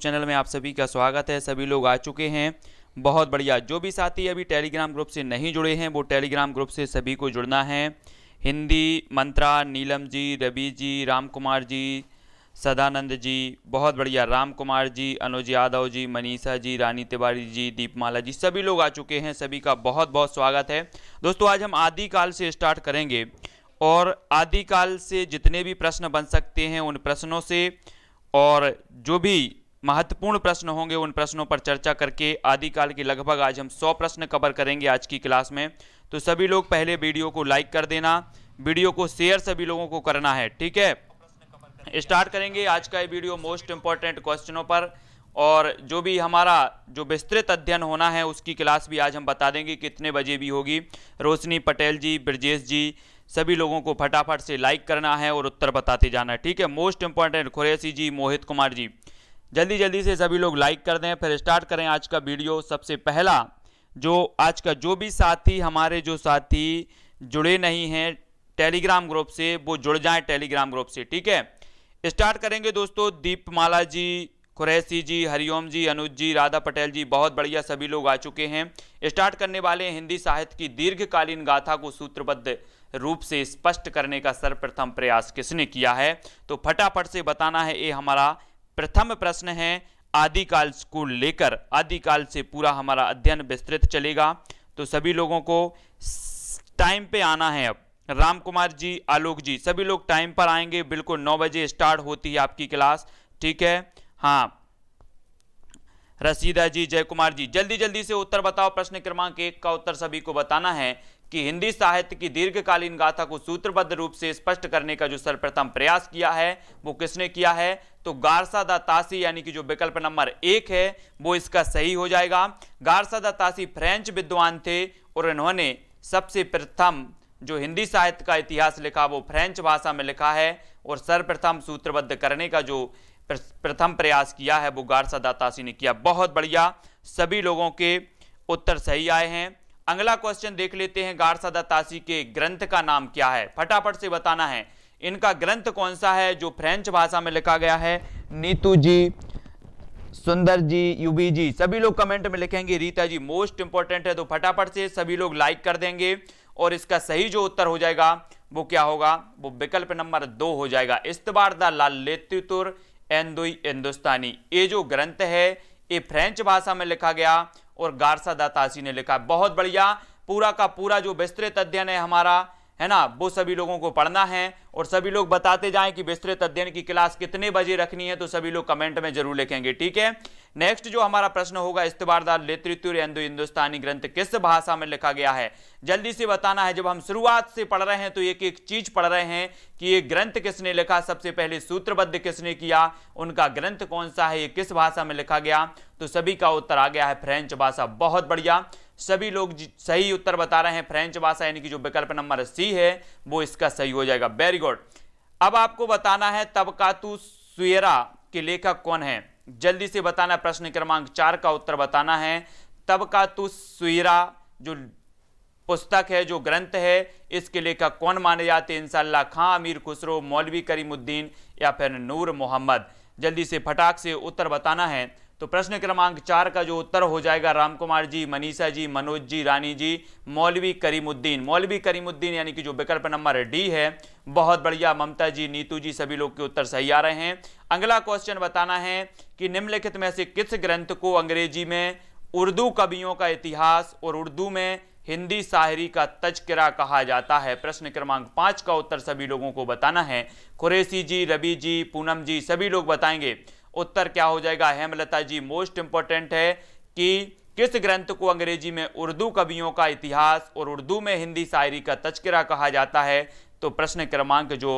Channel में आप सभी का स्वागत है। सभी लोग आ चुके हैं, बहुत बढ़िया। जो भी साथी अभी टेलीग्राम ग्रुप से नहीं जुड़े हैं वो टेलीग्राम ग्रुप से सभी को जुड़ना है। हिंदी मंत्रा, नीलम जी, रवि जी, राम कुमार जी, सदानंद जी, बहुत बढ़िया, राम कुमार जी, अनुज यादव जी, मनीषा जी, रानी तिवारी जी, दीपमाला जी, सभी लोग आ चुके हैं। सभी का बहुत बहुत स्वागत है। दोस्तों आज हम आदिकाल से स्टार्ट करेंगे और आदिकाल से जितने भी प्रश्न बन सकते हैं उन प्रश्नों से और जो भी महत्वपूर्ण प्रश्न होंगे उन प्रश्नों पर चर्चा करके आदिकाल के लगभग आज हम 100 प्रश्न कवर करेंगे आज की क्लास में। तो सभी लोग पहले वीडियो को लाइक कर देना, वीडियो को शेयर सभी लोगों को करना है, ठीक है। स्टार्ट करेंगे आज का ये वीडियो मोस्ट इंपॉर्टेंट क्वेश्चनों पर और जो भी हमारा जो विस्तृत अध्ययन होना है उसकी क्लास भी आज हम बता देंगे कितने बजे भी होगी। रोशनी पटेल जी, ब्रजेश जी, सभी लोगों को फटाफट से लाइक करना है और उत्तर बताते जाना है, ठीक है। मोस्ट इंपॉर्टेंट खुरैसी जी, मोहित कुमार जी, जल्दी जल्दी से सभी लोग लाइक कर दें। फिर स्टार्ट करें आज का वीडियो। सबसे पहला जो आज का जो भी साथी हमारे जो साथी जुड़े नहीं हैं टेलीग्राम ग्रुप से वो जुड़ जाएं टेलीग्राम ग्रुप से, ठीक है। स्टार्ट करेंगे दोस्तों। दीपमाला जी, खुरैसी जी, हरिओम जी, अनुज जी, राधा पटेल जी, बहुत बढ़िया, सभी लोग आ चुके हैं। स्टार्ट करने वाले हैं। हिंदी साहित्य की दीर्घकालीन गाथा को सूत्रबद्ध रूप से स्पष्ट करने का सर्वप्रथम प्रयास किसने किया है? तो फटाफट से बताना है। ये हमारा प्रथम प्रश्न है। आदिकाल को लेकर आदिकाल से पूरा हमारा अध्ययन विस्तृत चलेगा, तो सभी लोगों को टाइम पे आना है। अब राम कुमार जी, आलोक जी, सभी लोग टाइम पर आएंगे। बिल्कुल 9 बजे स्टार्ट होती है आपकी क्लास, ठीक है। हाँ, रसीदा जी, जय कुमार जी, जल्दी जल्दी से उत्तर बताओ। प्रश्न क्रमांक 1 का उत्तर सभी को बताना है कि हिंदी साहित्य की दीर्घकालीन गाथा को सूत्रबद्ध रूप से स्पष्ट करने का जो सर्वप्रथम प्रयास किया है वो किसने किया है? तो गारसा दा तासी, यानी कि जो विकल्प नंबर 1 है वो इसका सही हो जाएगा। गारसा दा तासी फ्रेंच विद्वान थे और इन्होंने सबसे प्रथम जो हिंदी साहित्य का इतिहास लिखा वो फ्रेंच भाषा में लिखा है और सर्वप्रथम सूत्रबद्ध करने का जो प्रथम प्रयास किया है वो गारसा दा तासी ने किया। बहुत बढ़िया, सभी लोगों के उत्तर सही आए हैं। अगला क्वेश्चन देख लेते हैं। गारसा दा तासी के ग्रंथ का नाम क्या है? फटाफट से बताना है। इनका ग्रंथ कौन सा है जो फ्रेंच भाषा में लिखा गया है? नीतू जी, सुंदर जी, यूबी जी, सभी लोग कमेंट में लिखेंगे। रीता जी, मोस्ट इंपॉर्टेंट है, तो फटाफट से सभी लोग लाइक कर देंगे और इसका सही जो उत्तर हो जाएगा वो क्या होगा? वो विकल्प नंबर 2 हो जाएगा। इस्तबार दा लालेतुर एंदुई हिंदुस्तानी। ये जो ग्रंथ है ये फ्रेंच भाषा में लिखा गया और गारसा दा तासी ने लिखा। बहुत बढ़िया, पूरा का पूरा जो विस्तृत अध्ययन है हमारा, है ना, वो सभी लोगों को पढ़ना है और सभी लोग बताते जाएं कि विस्तृत अध्ययन की क्लास कितने बजे रखनी है, तो सभी लोग कमेंट में जरूर लिखेंगे, ठीक है। नेक्स्ट जो हमारा प्रश्न होगा, इस्तबारदार लेतृतुर एंदो हिंदुस्तानी ग्रंथ किस भाषा में लिखा गया है? जल्दी से बताना है। जब हम शुरुआत से पढ़ रहे हैं तो एक एक चीज पढ़ रहे हैं कि ये ग्रंथ किसने लिखा, सबसे पहले सूत्रबद्ध किसने किया, उनका ग्रंथ कौन सा है, ये किस भाषा में लिखा गया, तो सभी का उत्तर आ गया है फ्रेंच भाषा। बहुत बढ़िया, सभी लोग सही उत्तर बता रहे हैं। फ्रेंच भाषा यानी कि जो विकल्प नंबर सी है वो इसका सही हो जाएगा। Very good. अब आपको बताना है तबकातु सुएरा के लेखक कौन है? जल्दी से बताना। प्रश्न क्रमांक 4 का उत्तर बताना है। तबकातु सुएरा जो पुस्तक है, जो ग्रंथ है, इसके लेखक कौन माने जाते हैं? इंशाअल्लाह खां अमीर खुसरो, मौलवी करीमुद्दीन या फिर नूर मोहम्मद। जल्दी से फटाक से उत्तर बताना है। तो प्रश्न क्रमांक 4 का जो उत्तर हो जाएगा राम कुमार जी, मनीषा जी, मनोज जी, रानी जी, मौलवी करीमुद्दीन। मौलवी करीमुद्दीन यानी कि जो विकल्प नंबर डी है। बहुत बढ़िया, ममता जी, नीतू जी, सभी लोग के उत्तर सही आ रहे हैं। अगला क्वेश्चन बताना है कि निम्नलिखित में से किस ग्रंथ को अंग्रेजी में उर्दू कवियों का इतिहास और उर्दू में हिंदी शायरी का तज़किरा कहा जाता है? प्रश्न क्रमांक 5 का उत्तर सभी लोगों को बताना है। खुरैसी जी, रवि जी, पूनम जी, सभी लोग बताएंगे उत्तर क्या हो जाएगा। हेमलता जी, मोस्ट इंपॉर्टेंट है कि किस ग्रंथ को अंग्रेजी में उर्दू कवियों का इतिहास और उर्दू में हिंदी शायरी का तज़किरा कहा जाता है? तो प्रश्न क्रमांक जो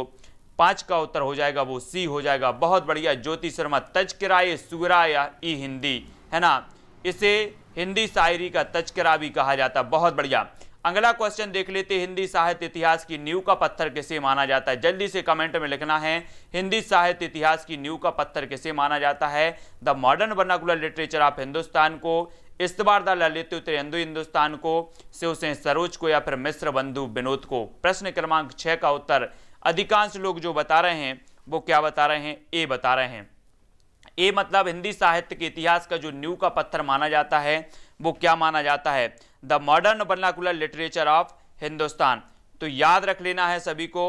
5 का उत्तर हो जाएगा वो सी हो जाएगा। बहुत बढ़िया, ज्योति शर्मा, तज़किरा ये सूरा या ई हिंदी, है ना, इसे हिंदी शायरी का तज़किरा भी कहा जाता है। बहुत बढ़िया। अगला क्वेश्चन देख लेते। हिंदी साहित्य इतिहास की नींव का पत्थर किसे माना जाता है? जल्दी से कमेंट में लिखना है। हिंदी साहित्य इतिहास की नींव का पत्थर किसे माना जाता है? The modern vernacular literature of Hindustan को, इस्तबारदार ललितुत्र हिंदू हिंदुस्तान को, शिवसेन सरोज को या फिर मिश्र बंधु विनोद को? प्रश्न क्रमांक 6 का उत्तर अधिकांश लोग जो बता रहे हैं वो क्या बता रहे हैं? ए बता रहे हैं। ए मतलब हिंदी साहित्य के इतिहास का जो नींव का पत्थर माना जाता है वो क्या माना जाता है? The modern vernacular literature of Hindustan. तो याद रख लेना है सभी को,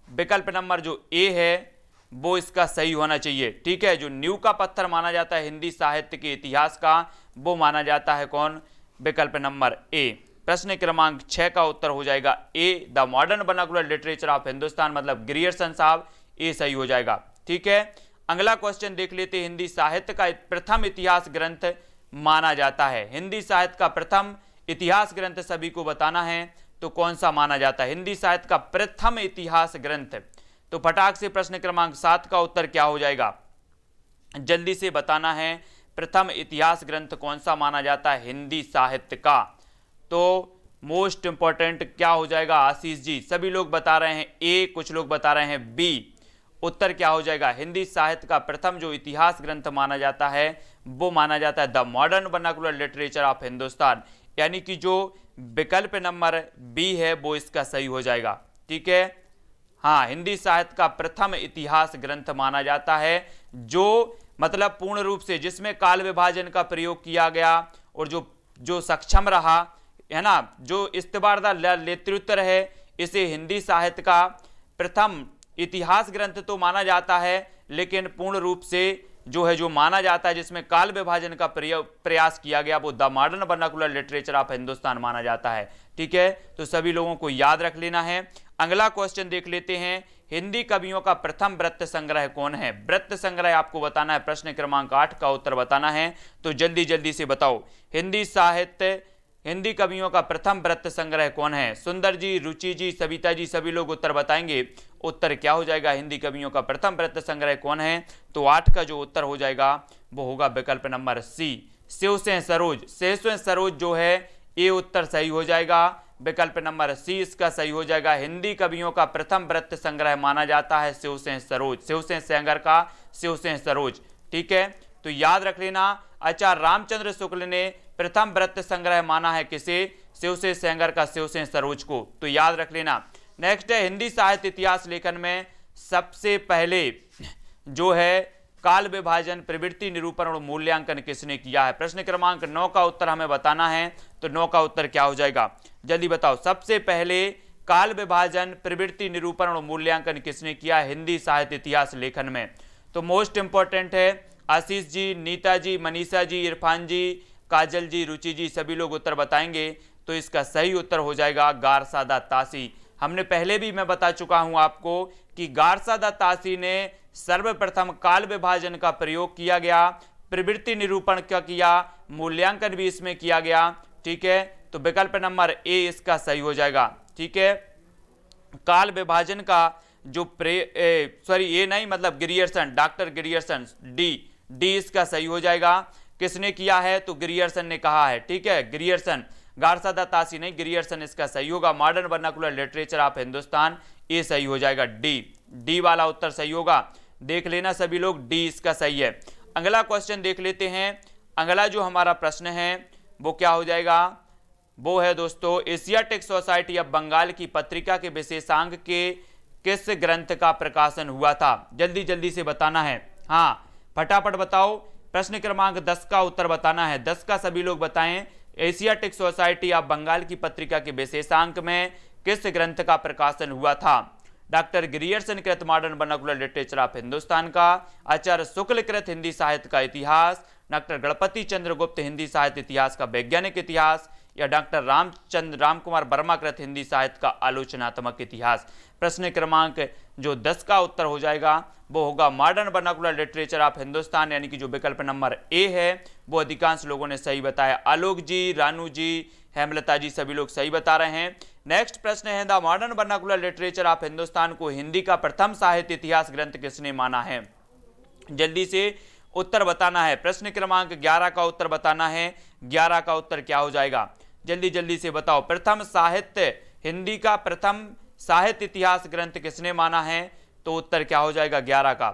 विकल्प नंबर जो ए है वो इसका सही होना चाहिए। ठीक है, जो नींव का पत्थर माना जाता है हिंदी साहित्य के इतिहास का वो माना जाता है कौन? विकल्प नंबर ए। प्रश्न क्रमांक 6 का उत्तर हो जाएगा A, the modern vernacular literature of Hindustan, मतलब ग्रियर्सन साहब, ए सही हो जाएगा। ठीक है, अगला क्वेश्चन देख लेते हैं। हिंदी साहित्य का प्रथम इतिहास ग्रंथ माना जाता है, हिंदी साहित्य का प्रथम इतिहास ग्रंथ सभी को बताना है, तो कौन सा माना जाता है हिंदी साहित्य का प्रथम इतिहास ग्रंथ? तो फटाक से प्रश्न क्रमांक 7 का उत्तर क्या हो जाएगा, जल्दी से बताना है। प्रथम इतिहास ग्रंथ कौन सा माना जाता है हिंदी साहित्य का? तो मोस्ट इंपॉर्टेंट क्या हो जाएगा आशीष जी? सभी लोग बता रहे हैं ए, कुछ लोग बता रहे हैं बी। उत्तर क्या हो जाएगा? हिंदी साहित्य का प्रथम जो इतिहास ग्रंथ माना जाता है वो माना जाता है the modern vernacular literature of Hindustan, यानी कि जो विकल्प नंबर बी है वो इसका सही हो जाएगा। ठीक है, हाँ, हिंदी साहित्य का प्रथम इतिहास ग्रंथ माना जाता है जो मतलब पूर्ण रूप से जिसमें काल विभाजन का प्रयोग किया गया और जो सक्षम रहा है ना, जो इस्तबारदा लेत्रुत्तर है, इसे हिंदी साहित्य का प्रथम इतिहास ग्रंथ तो माना जाता है, लेकिन पूर्ण रूप से जो माना जाता है जिसमें काल विभाजन का प्रयास किया गया वो the modern vernacular literature of Hindustan माना जाता है। ठीक है, तो सभी लोगों को याद रख लेना है। अगला क्वेश्चन देख लेते हैं, हिंदी कवियों का प्रथम वृत्त संग्रह कौन है? वृत्त संग्रह आपको बताना है, प्रश्न क्रमांक 8 का उत्तर बताना है, तो जल्दी जल्दी से बताओ। हिंदी कवियों का प्रथम वृत्त संग्रह कौन है? सुंदर जी, रुचि जी, सविता जी, सभी लोग उत्तर बताएंगे। उत्तर क्या हो जाएगा? हिंदी कवियों का प्रथम वृत्त संग्रह कौन है? तो 8 का जो उत्तर हो जाएगा वो होगा विकल्प नंबर सी, शिवसेन सरोज। शिवसेन सरोज जो है ये उत्तर सही हो जाएगा, विकल्प नंबर सी इसका सही हो जाएगा। हिंदी कवियों का प्रथम वृत्त संग्रह माना जाता है शिवसेन सरोज, शिवसेन सेंगर का शिवसेन सरोज। ठीक है, तो याद रख लेना। आचार्य रामचंद्र शुक्ल ने प्रथम वृत्त संग्रह माना है किसे? शिवसेन सेंगर का शिवसेन सरोज को, तो याद रख लेना। नेक्स्ट है, हिंदी साहित्य इतिहास लेखन में सबसे पहले जो है काल विभाजन, प्रवृत्ति निरूपण और मूल्यांकन किसने किया है? प्रश्न क्रमांक 9 का उत्तर हमें बताना है, तो 9 का उत्तर क्या हो जाएगा? जल्दी बताओ। सबसे पहले काल विभाजन, प्रवृत्ति निरूपण और मूल्यांकन किसने किया है हिंदी साहित्य इतिहास लेखन में? तो मोस्ट इंपॉर्टेंट है आशीष जी, नीता जी, मनीषा जी, इरफान जी, काजल जी, रुचि जी, सभी लोग उत्तर बताएंगे, तो इसका सही उत्तर हो जाएगा गारसादा तासी। हमने पहले भी मैं बता चुका हूं आपको कि गारसादा तासी ने सर्वप्रथम काल विभाजन का प्रयोग किया गया, प्रवृत्ति निरूपण का किया, मूल्यांकन भी इसमें किया गया। ठीक है, तो विकल्प नंबर ए इसका सही हो जाएगा। ठीक है, काल विभाजन का जो ये नहीं मतलब ग्रियर्सन, डॉक्टर ग्रियर्सन, डी इसका सही हो जाएगा। किसने किया है? तो ग्रियर्सन ने कहा है। ठीक है, ग्रियर्सन, गारसादा तासी नहीं, ग्रियर्सन इसका सही होगा। Modern vernacular literature of Hindustan, ये सही हो जाएगा, डी वाला उत्तर सही होगा। देख लेना सभी लोग, डी इसका सही है। अगला क्वेश्चन देख लेते हैं। अगला जो हमारा प्रश्न है वो क्या हो जाएगा? वो है दोस्तों, एशियाटिक सोसाइटी ऑफ बंगाल की पत्रिका के विशेषांक के किस ग्रंथ का प्रकाशन हुआ था? जल्दी जल्दी से बताना है, हाँ फटाफट बताओ। प्रश्न क्रमांक 10 का उत्तर बताना है, 10 का सभी लोग बताएं। एशियाटिक सोसाइटी ऑफ बंगाल की पत्रिका के विशेषांक में किस ग्रंथ का प्रकाशन हुआ था? डॉक्टर ग्रियर्सन कृत modern vernacular literature of Hindustan का, आचार्य शुक्ल कृत हिंदी साहित्य का इतिहास, डॉक्टर गणपति चंद्र गुप्त हिंदी साहित्य इतिहास का वैज्ञानिक इतिहास, या डॉक्टर रामकुमार वर्मा कृत हिंदी साहित्य का आलोचनात्मक इतिहास? प्रश्न क्रमांक जो 10 का उत्तर हो जाएगा वो होगा modern vernacular literature of Hindustan, यानी कि जो विकल्प नंबर ए है वो अधिकांश लोगों ने सही बताया। आलोक जी, रानू जी, हेमलता जी, सभी लोग सही बता रहे हैं। नेक्स्ट प्रश्न है, the modern vernacular literature of Hindustan को हिंदी का प्रथम साहित्य इतिहास ग्रंथ किसने माना है? जल्दी से उत्तर बताना है। प्रश्न क्रमांक 11 का उत्तर बताना है, 11 का उत्तर क्या हो जाएगा? जल्दी जल्दी से बताओ। प्रथम साहित्य, हिंदी का प्रथम साहित्य इतिहास ग्रंथ किसने माना है? तो उत्तर क्या हो जाएगा 11 का?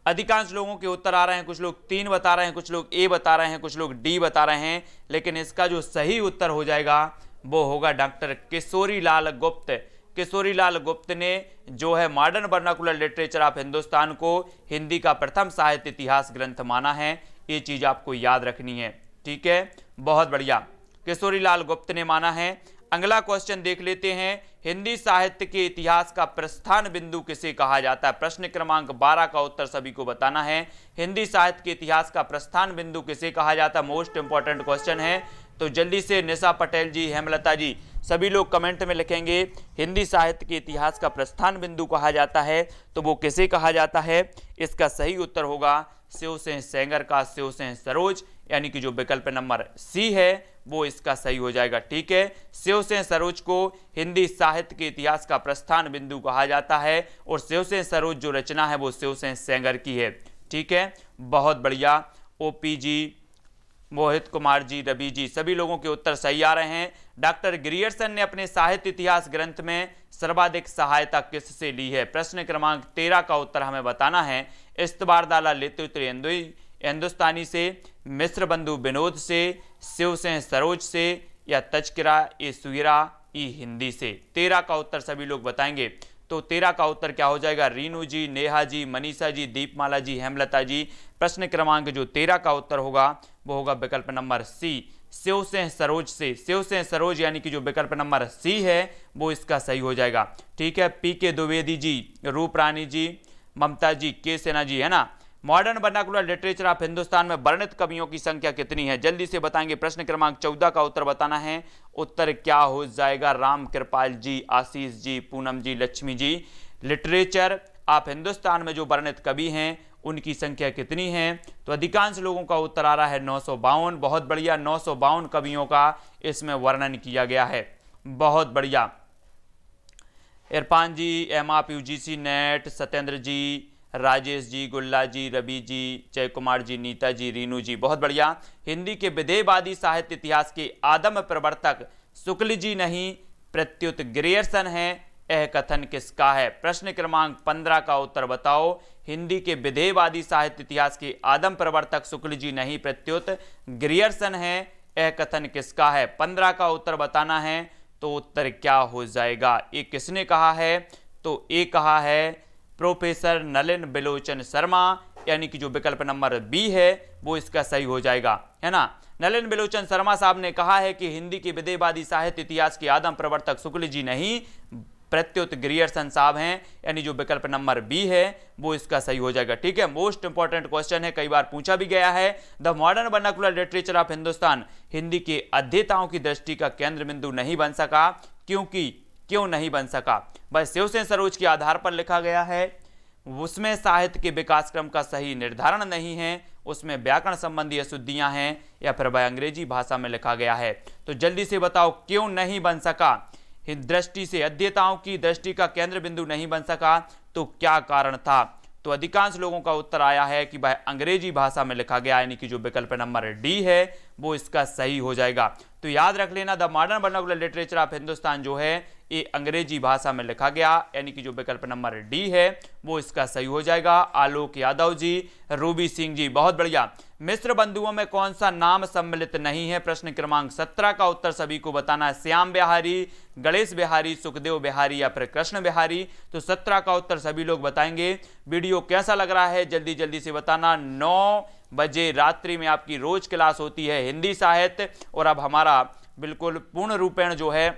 अधिकांश लोगों के उत्तर आ रहे हैं, कुछ लोग 3 बता रहे हैं, कुछ लोग ए बता रहे हैं, कुछ लोग डी बता रहे हैं, लेकिन इसका जो सही उत्तर हो जाएगा वो होगा डॉक्टर किशोरी लाल गुप्त किशोरीलाल गुप्त ने जो है modern vernacular literature of Hindustan को हिंदी का प्रथम साहित्य इतिहास ग्रंथ माना है। ये चीज आपको याद रखनी है, ठीक है, बहुत बढ़िया, किशोरीलाल गुप्त ने माना है। अगला क्वेश्चन देख लेते हैं, हिंदी साहित्य के इतिहास का प्रस्थान बिंदु किसे कहा जाता है? प्रश्न क्रमांक 12 का उत्तर सभी को बताना है। हिंदी साहित्य के इतिहास का प्रस्थान बिंदु किसे कहा जाता है? मोस्ट इंपॉर्टेंट क्वेश्चन है। तो जल्दी से निशा पटेल जी, हेमलता जी, सभी लोग कमेंट में लिखेंगे हिंदी साहित्य के इतिहास का प्रस्थान बिंदु कहा जाता है तो वो किसे कहा जाता है? इसका सही उत्तर होगा शिव सिंह सेंगर का, शिव सिंह सरोज, यानी कि जो विकल्प नंबर सी है वो इसका सही हो जाएगा, ठीक है। शिव सिंह सरोज को हिंदी साहित्य के इतिहास का प्रस्थान बिंदु कहा जाता है और शिव सिंह सरोज जो रचना है वो शिव सिंह सेंगर की है, ठीक है, बहुत बढ़िया। ओपी जी, मोहित कुमार जी, रवि जी, सभी लोगों के उत्तर सही आ रहे हैं। डॉक्टर ग्रियर्सन ने अपने साहित्य इतिहास ग्रंथ में सर्वाधिक सहायता किससे ली है? प्रश्न क्रमांक 13 का उत्तर हमें बताना है। इस्तबारदाला लित्युत्र हिंदुस्तानी से, मिस्र बंधु विनोद से, शिव सिंह सरोज से या तज़किरा ए सुहिरा ई हिंदी से? 13 का उत्तर सभी लोग बताएंगे। तो 13 का उत्तर क्या हो जाएगा? रीनू जी, नेहा जी, मनीषा जी, दीपमाला जी, हेमलता जी। प्रश्न क्रमांक जो 13 का उत्तर होगा वो होगा विकल्प नंबर सी, शिव सिंह सरोज से। शिव सिंह सरोज यानी कि जो विकल्प नंबर सी है वो इसका सही हो जाएगा, ठीक है। पीके द्विवेदी जी, रूप रानी जी, ममता जी, के सेना जी, है ना। Modern vernacular literature of Hindustan में वर्णित कवियों की संख्या कितनी है? जल्दी से बताएंगे। प्रश्न क्रमांक 14 का उत्तर बताना है। उत्तर क्या हो जाएगा? राम कृपाल जी, आशीष जी, पूनम जी, लक्ष्मी जी। लिटरेचर ऑफ हिंदुस्तान में जो वर्णित कवि हैं उनकी संख्या कितनी है? तो अधिकांश लोगों का उत्तर आ रहा है 952। बहुत बढ़िया, 952 कवियों का इसमें वर्णन किया गया है, बहुत बढ़िया। इरफान जी, एम आप यूजीसी नेट, सत्येंद्र जी, राजेश जी, गुल्ला जी, रवि जी, जय कुमार जी, नीता जी, रीनू जी, बहुत बढ़िया। हिंदी के विधेयवादी साहित्य इतिहास के आदम प्रवर्तक शुक्ल जी नहीं प्रत्युत ग्रियर्सन है, यह कथन किसका है? प्रश्न क्रमांक 15 का उत्तर बताओ। हिंदी के विधेयवादी साहित्य इतिहास के आदम प्रवर्तक शुक्ल जी नहीं प्रत्युत ग्रियर्सन है, यह कथन किसका है? 15 का उत्तर बताना है। तो उत्तर क्या हो जाएगा? ये किसने कहा है? तो ये कहा है प्रोफेसर नलिन बिलोचन शर्मा, यानी कि जो विकल्प नंबर बी है वो इसका सही हो जाएगा, है ना। नलिन बिलोचन शर्मा साहब ने कहा है कि हिंदी के विधेयवादी साहित्य इतिहास के आदम प्रवर्तक शुक्ल जी नहीं प्रत्युत ग्रियर्सन साहब हैं, यानी जो विकल्प नंबर बी है वो इसका सही हो जाएगा, ठीक है। मोस्ट इंपॉर्टेंट क्वेश्चन है, कई बार पूछा भी गया है। The modern vernacular literature of Hindustan Hindi के अध्येताओं की दृष्टि का केंद्र बिंदु नहीं बन सका, क्यों नहीं बन सका? बस शिव सिंह सरोज के आधार पर लिखा गया है, उसमें साहित्य के विकास क्रम का सही निर्धारण नहीं है, उसमें व्याकरण संबंधी अशुद्धियां हैं, या फिर वह अंग्रेजी भाषा में लिखा गया है। तो जल्दी से बताओ क्यों नहीं बन सका? दृष्टि से अध्येताओं की दृष्टि का केंद्र बिंदु नहीं बन सका, तो क्या कारण था? तो अधिकांश लोगों का उत्तर आया है कि वह अंग्रेजी भाषा में लिखा गया, यानी कि जो विकल्प नंबर डी है वो इसका सही हो जाएगा। तो याद रख लेना, the modern vernacular literature of Hindustan जो है ये अंग्रेजी भाषा में लिखा गया, यानी कि जो विकल्प नंबर डी है वो इसका सही हो जाएगा। आलोक यादव जी, रूबी सिंह जी, बहुत बढ़िया। मिस्र बंधुओं में कौन सा नाम सम्मिलित नहीं है? प्रश्न क्रमांक 17 का उत्तर सभी को बताना है। श्याम बिहारी, गणेश बिहारी, सुखदेव बिहारी या फिर कृष्ण बिहारी? तो 17 का उत्तर सभी लोग बताएंगे। वीडियो कैसा लग रहा है जल्दी जल्दी से बताना। 9 बजे रात्रि में आपकी रोज क्लास होती है हिंदी साहित्य, और अब हमारा बिल्कुल पूर्ण रूपेण जो है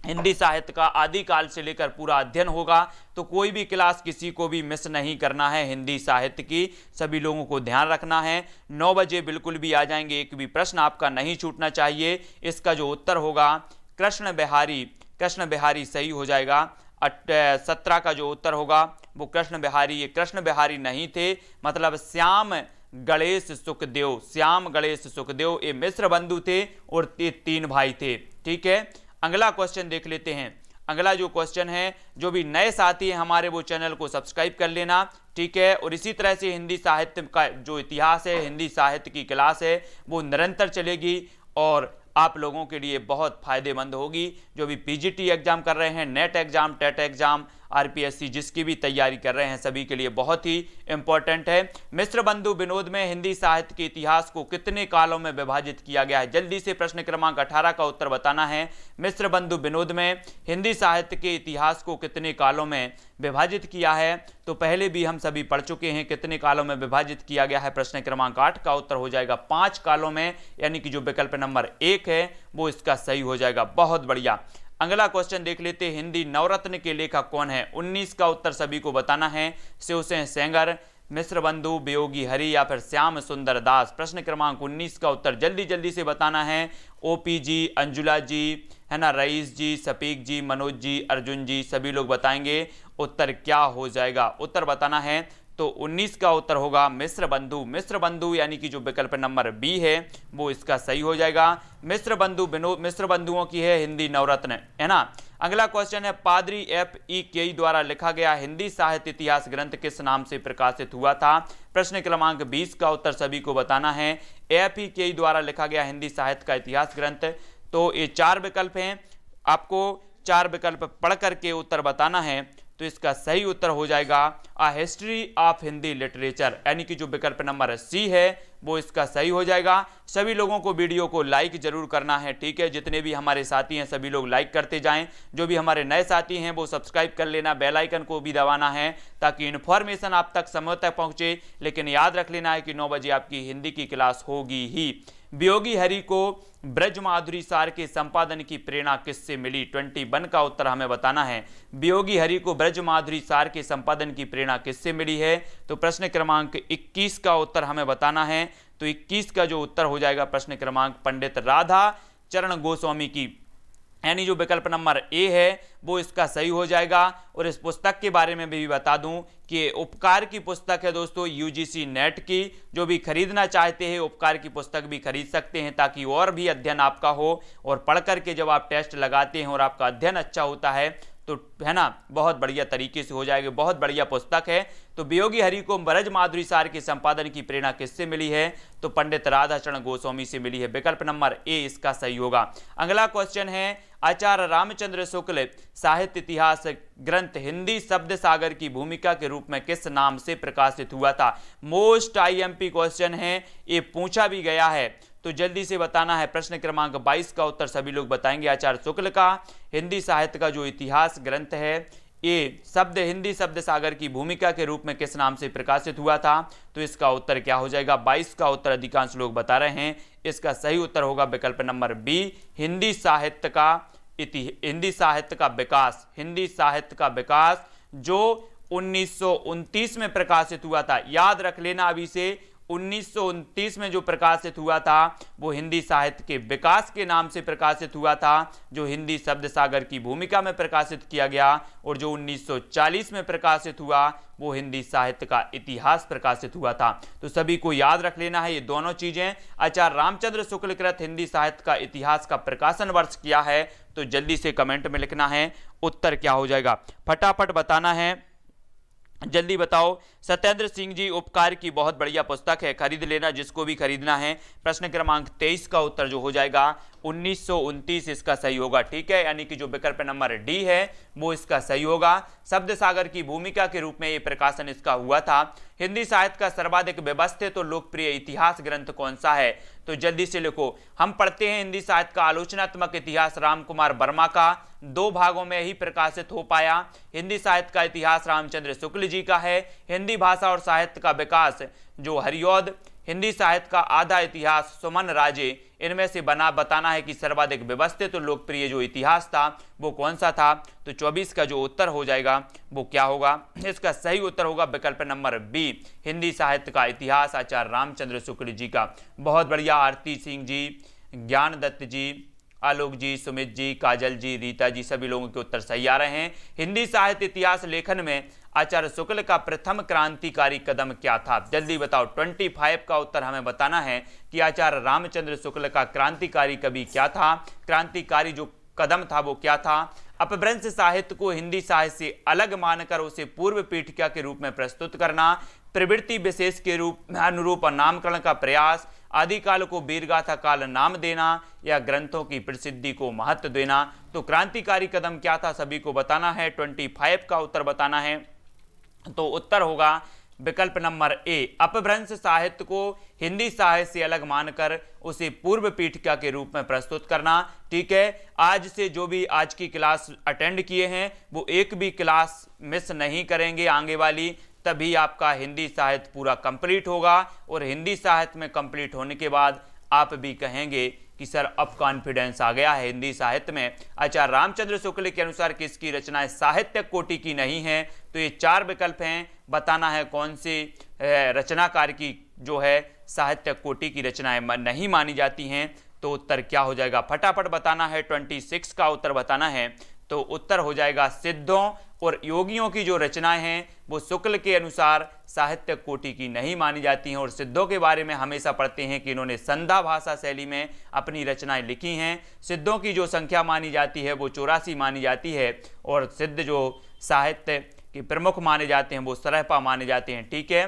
हिंदी साहित्य का आदिकाल से लेकर पूरा अध्ययन होगा। तो कोई भी क्लास किसी को भी मिस नहीं करना है हिंदी साहित्य की, सभी लोगों को ध्यान रखना है। 9 बजे बिल्कुल भी आ जाएंगे, एक भी प्रश्न आपका नहीं छूटना चाहिए। इसका जो उत्तर होगा कृष्ण बिहारी, कृष्ण बिहारी सही हो जाएगा। 17 का जो उत्तर होगा वो कृष्ण बिहारी, ये कृष्ण बिहारी नहीं थे, मतलब श्याम गणेश सुखदेव, श्याम गणेश सुखदेव ये मिस्र बंधु थे और ये 3 भाई थे, ठीक है। अगला क्वेश्चन देख लेते हैं। अगला जो क्वेश्चन है, जो भी नए साथी हैं हमारे वो चैनल को सब्सक्राइब कर लेना, ठीक है। और इसी तरह से हिंदी साहित्य का जो इतिहास है, हिंदी साहित्य की क्लास है वो निरंतर चलेगी और आप लोगों के लिए बहुत फायदेमंद होगी। जो भी पीजीटी एग्जाम कर रहे हैं, NET exam, TET exam, RPSC जिसकी भी तैयारी कर रहे हैं सभी के लिए बहुत ही इंपॉर्टेंट है। मिश्र बंधु विनोद में हिंदी साहित्य के इतिहास को कितने कालों में विभाजित किया गया है? जल्दी से प्रश्न क्रमांक 18 का उत्तर बताना है। मिश्र बंधु विनोद में हिंदी साहित्य के इतिहास को कितने कालों में विभाजित किया है? तो पहले भी हम सभी पढ़ चुके हैं कितने कालों में विभाजित किया गया है। प्रश्न क्रमांक 8 का उत्तर हो जाएगा 5 कालों में, यानी कि जो विकल्प नंबर 1 है वो इसका सही हो जाएगा। बहुत बढ़िया। अगला क्वेश्चन देख लेते हैं, हिंदी नवरत्न के लेखक कौन है? 19 का उत्तर सभी को बताना है। शिवसेन सेंगर, मिश्र बंधु, वियोगी हरि या फिर श्याम सुंदर दास। प्रश्न क्रमांक 19 का उत्तर जल्दी जल्दी से बताना है। ओपी जी, अंजुला जी, है ना, रईस जी, सपीक जी, मनोज जी, अर्जुन जी, सभी लोग बताएंगे उत्तर क्या हो जाएगा। उत्तर बताना है तो 19 का उत्तर होगा मिश्र बंधु। मिश्र बंधु यानी कि जो विकल्प नंबर बी है वो इसका सही हो जाएगा। मिश्र बंधु विनोद मिश्र बंधुओं की है हिंदी नवरत्न, है ना। अगला क्वेश्चन है, पादरी एफ.ई. केई द्वारा लिखा गया हिंदी साहित्य इतिहास ग्रंथ किस नाम से प्रकाशित हुआ था? प्रश्न क्रमांक 20 का उत्तर सभी को बताना है। एफ.ई. केई द्वारा लिखा गया हिंदी साहित्य का इतिहास ग्रंथ, तो ये 4 विकल्प हैं, आपको 4 विकल्प पढ़ करके उत्तर बताना है। तो इसका सही उत्तर हो जाएगा a history of Hindi literature, यानी कि जो विकल्प नंबर सी है वो इसका सही हो जाएगा। सभी लोगों को वीडियो को लाइक जरूर करना है, ठीक है। जितने भी हमारे साथी हैं सभी लोग लाइक करते जाएं। जो भी हमारे नए साथी हैं वो सब्सक्राइब कर लेना, बेल आइकन को भी दबाना है ताकि इन्फॉर्मेशन आप तक समय तक पहुंचे। लेकिन याद रख लेना है कि 9 बजे आपकी हिंदी की क्लास होगी ही। वियोगी हरि को ब्रज माधुरी सार के संपादन की प्रेरणा किससे मिली? 21 का उत्तर हमें बताना है। वियोगी हरि को ब्रज माधुरी सार के संपादन की प्रेरणा किससे मिली है? तो प्रश्न क्रमांक 21 का उत्तर हमें बताना है। तो 21 का जो उत्तर हो जाएगा प्रश्न क्रमांक पंडित राधा चरण गोस्वामी की, यानी जो विकल्प नंबर ए है वो इसका सही हो जाएगा। और इस पुस्तक के बारे में भी बता दूं कि उपकार की पुस्तक है दोस्तों, यूजीसी नेट की। जो भी खरीदना चाहते हैं उपकार की पुस्तक भी खरीद सकते हैं ताकि और भी अध्ययन आपका हो, और पढ़ करके जब आप टेस्ट लगाते हैं और आपका अध्ययन अच्छा होता है तो, है ना, बहुत बढ़िया तरीके से हो जाएगा। बहुत बढ़िया पुस्तक है। तो वियोगी हरि को ब्रज माधुरी सार के संपादन की प्रेरणा किससे मिली है? तो पंडित राधाचरण गोस्वामी से मिली है। विकल्प नंबर ए इसका सही होगा। अगला क्वेश्चन है, आचार्य रामचंद्र शुक्ल साहित्य इतिहास ग्रंथ हिंदी शब्द सागर की भूमिका के रूप में किस नाम से प्रकाशित हुआ था? मोस्ट आईएमपी क्वेश्चन है, ये पूछा भी गया है, तो जल्दी से बताना है। प्रश्न क्रमांक 22 का उत्तर सभी लोग बताएंगे। आचार्य शुक्ल का हिंदी साहित्य का जो इतिहास ग्रंथ है ये हिंदी शब्द सागर की भूमिका के रूप में किस नाम से प्रकाशित हुआ था? तो इसका उत्तर क्या हो जाएगा? 22 का उत्तर अधिकांश लोग बता रहे हैं। इसका सही उत्तर होगा विकल्प नंबर बी, हिंदी साहित्य का विकास। हिंदी साहित्य का विकास जो 1929 में प्रकाशित हुआ था। याद रख लेना अभी से, 1929 में जो प्रकाशित हुआ था वो हिंदी साहित्य के विकास के नाम से प्रकाशित हुआ था, जो हिंदी शब्द सागर की भूमिका में प्रकाशित किया गया। और जो 1940 में प्रकाशित हुआ वो हिंदी साहित्य का इतिहास प्रकाशित हुआ था। तो सभी को याद रख लेना है ये दोनों चीजें। आचार्य रामचंद्र शुक्ल कृत हिंदी साहित्य का इतिहास का प्रकाशन वर्ष क्या है? तो जल्दी से कमेंट में लिखना है उत्तर क्या हो जाएगा, फटाफट बताना है, जल्दी बताओ। सत्येंद्र सिंह जी उपकार की बहुत बढ़िया पुस्तक है, खरीद लेना जिसको भी खरीदना है। प्रश्न क्रमांक 23 का उत्तर जो हो जाएगा 1929 इसका सही होगा, ठीक है। यानी कि जो विकल्प नंबर डी है वो इसका सही होगा। शब्द सागर की भूमिका के रूप में ये प्रकाशन इसका हुआ था। हिंदी साहित्य का सर्वाधिक व्यवस्थित और लोकप्रिय इतिहास ग्रंथ कौन सा है? तो जल्दी से लिखो। हम पढ़ते हैं हिंदी साहित्य का आलोचनात्मक इतिहास राम कुमार वर्मा का 2 भागों में ही प्रकाशित हो पाया। हिंदी साहित्य का इतिहास रामचंद्र शुक्ल जी का है। हिंदी भाषा और साहित्य का विकास जो हरिऔध। हिंदी साहित्य का आधा इतिहास सुमन राजे। इनमें से बताना है कि सर्वाधिक व्यवस्थित और लोकप्रिय जो इतिहास था वो कौन सा था? तो 24 का जो उत्तर हो जाएगा वो क्या होगा? इसका सही उत्तर होगा विकल्प नंबर बी, हिंदी साहित्य का इतिहास आचार्य रामचंद्र शुक्ल जी का। बहुत बढ़िया। आरती सिंह जी, ज्ञान दत्त जी, आलोक जी, सुमित जी, काजल जी, रीता जी, सभी लोगों के उत्तर सही आ रहे हैं। हिंदी साहित्य इतिहास लेखन में आचार्य शुक्ल का प्रथम क्रांतिकारी कदम क्या था? जल्दी बताओ। 25 का उत्तर हमें बताना है कि आचार्य रामचंद्र शुक्ल का क्रांतिकारी कवि क्या था, क्रांतिकारी जो कदम था वो क्या था? अपभ्रंश साहित्य को हिंदी साहित्य से अलग मानकर उसे पूर्व पीठिका के रूप में प्रस्तुत करना, प्रवृत्ति विशेष के अनुरूप नामकरण का प्रयास, आदिकाल को वीरगाथा काल नाम देना या ग्रंथों की प्रसिद्धि को महत्व देना। तो क्रांतिकारी कदम क्या था सभी को बताना है, 25 का उत्तर बताना है। तो उत्तर होगा विकल्प नंबर ए, अपभ्रंश साहित्य को हिंदी साहित्य से अलग मानकर उसे पूर्व पीठिका के रूप में प्रस्तुत करना। ठीक है, आज से जो भी आज की क्लास अटेंड किए हैं वो एक भी क्लास मिस नहीं करेंगे आगे वाली, तभी आपका हिंदी साहित्य पूरा कंप्लीट होगा। और हिंदी साहित्य में कंप्लीट होने के बाद आप भी कहेंगे कि सर अब कॉन्फिडेंस आ गया है हिंदी साहित्य में। आचार्य रामचंद्र शुक्ल के अनुसार किसकी रचनाएं साहित्य कोटि की नहीं है? तो ये 4 विकल्प हैं, बताना है कौन सी रचनाकार की जो है साहित्य कोटि की रचनाएं नहीं मानी जाती हैं। तो उत्तर क्या हो जाएगा, फटाफट बताना है, 26 का उत्तर बताना है। तो उत्तर हो जाएगा सिद्धों और योगियों की जो रचनाएं हैं वो शुक्ल के अनुसार साहित्य कोटि की नहीं मानी जाती हैं। और सिद्धों के बारे में हमेशा पढ़ते हैं कि इन्होंने संधा भाषा शैली में अपनी रचनाएं लिखी हैं। सिद्धों की जो संख्या मानी जाती है वो 84 मानी जाती है, और सिद्ध जो साहित्य के प्रमुख माने जाते हैं वो सरहपा माने जाते हैं। ठीक है,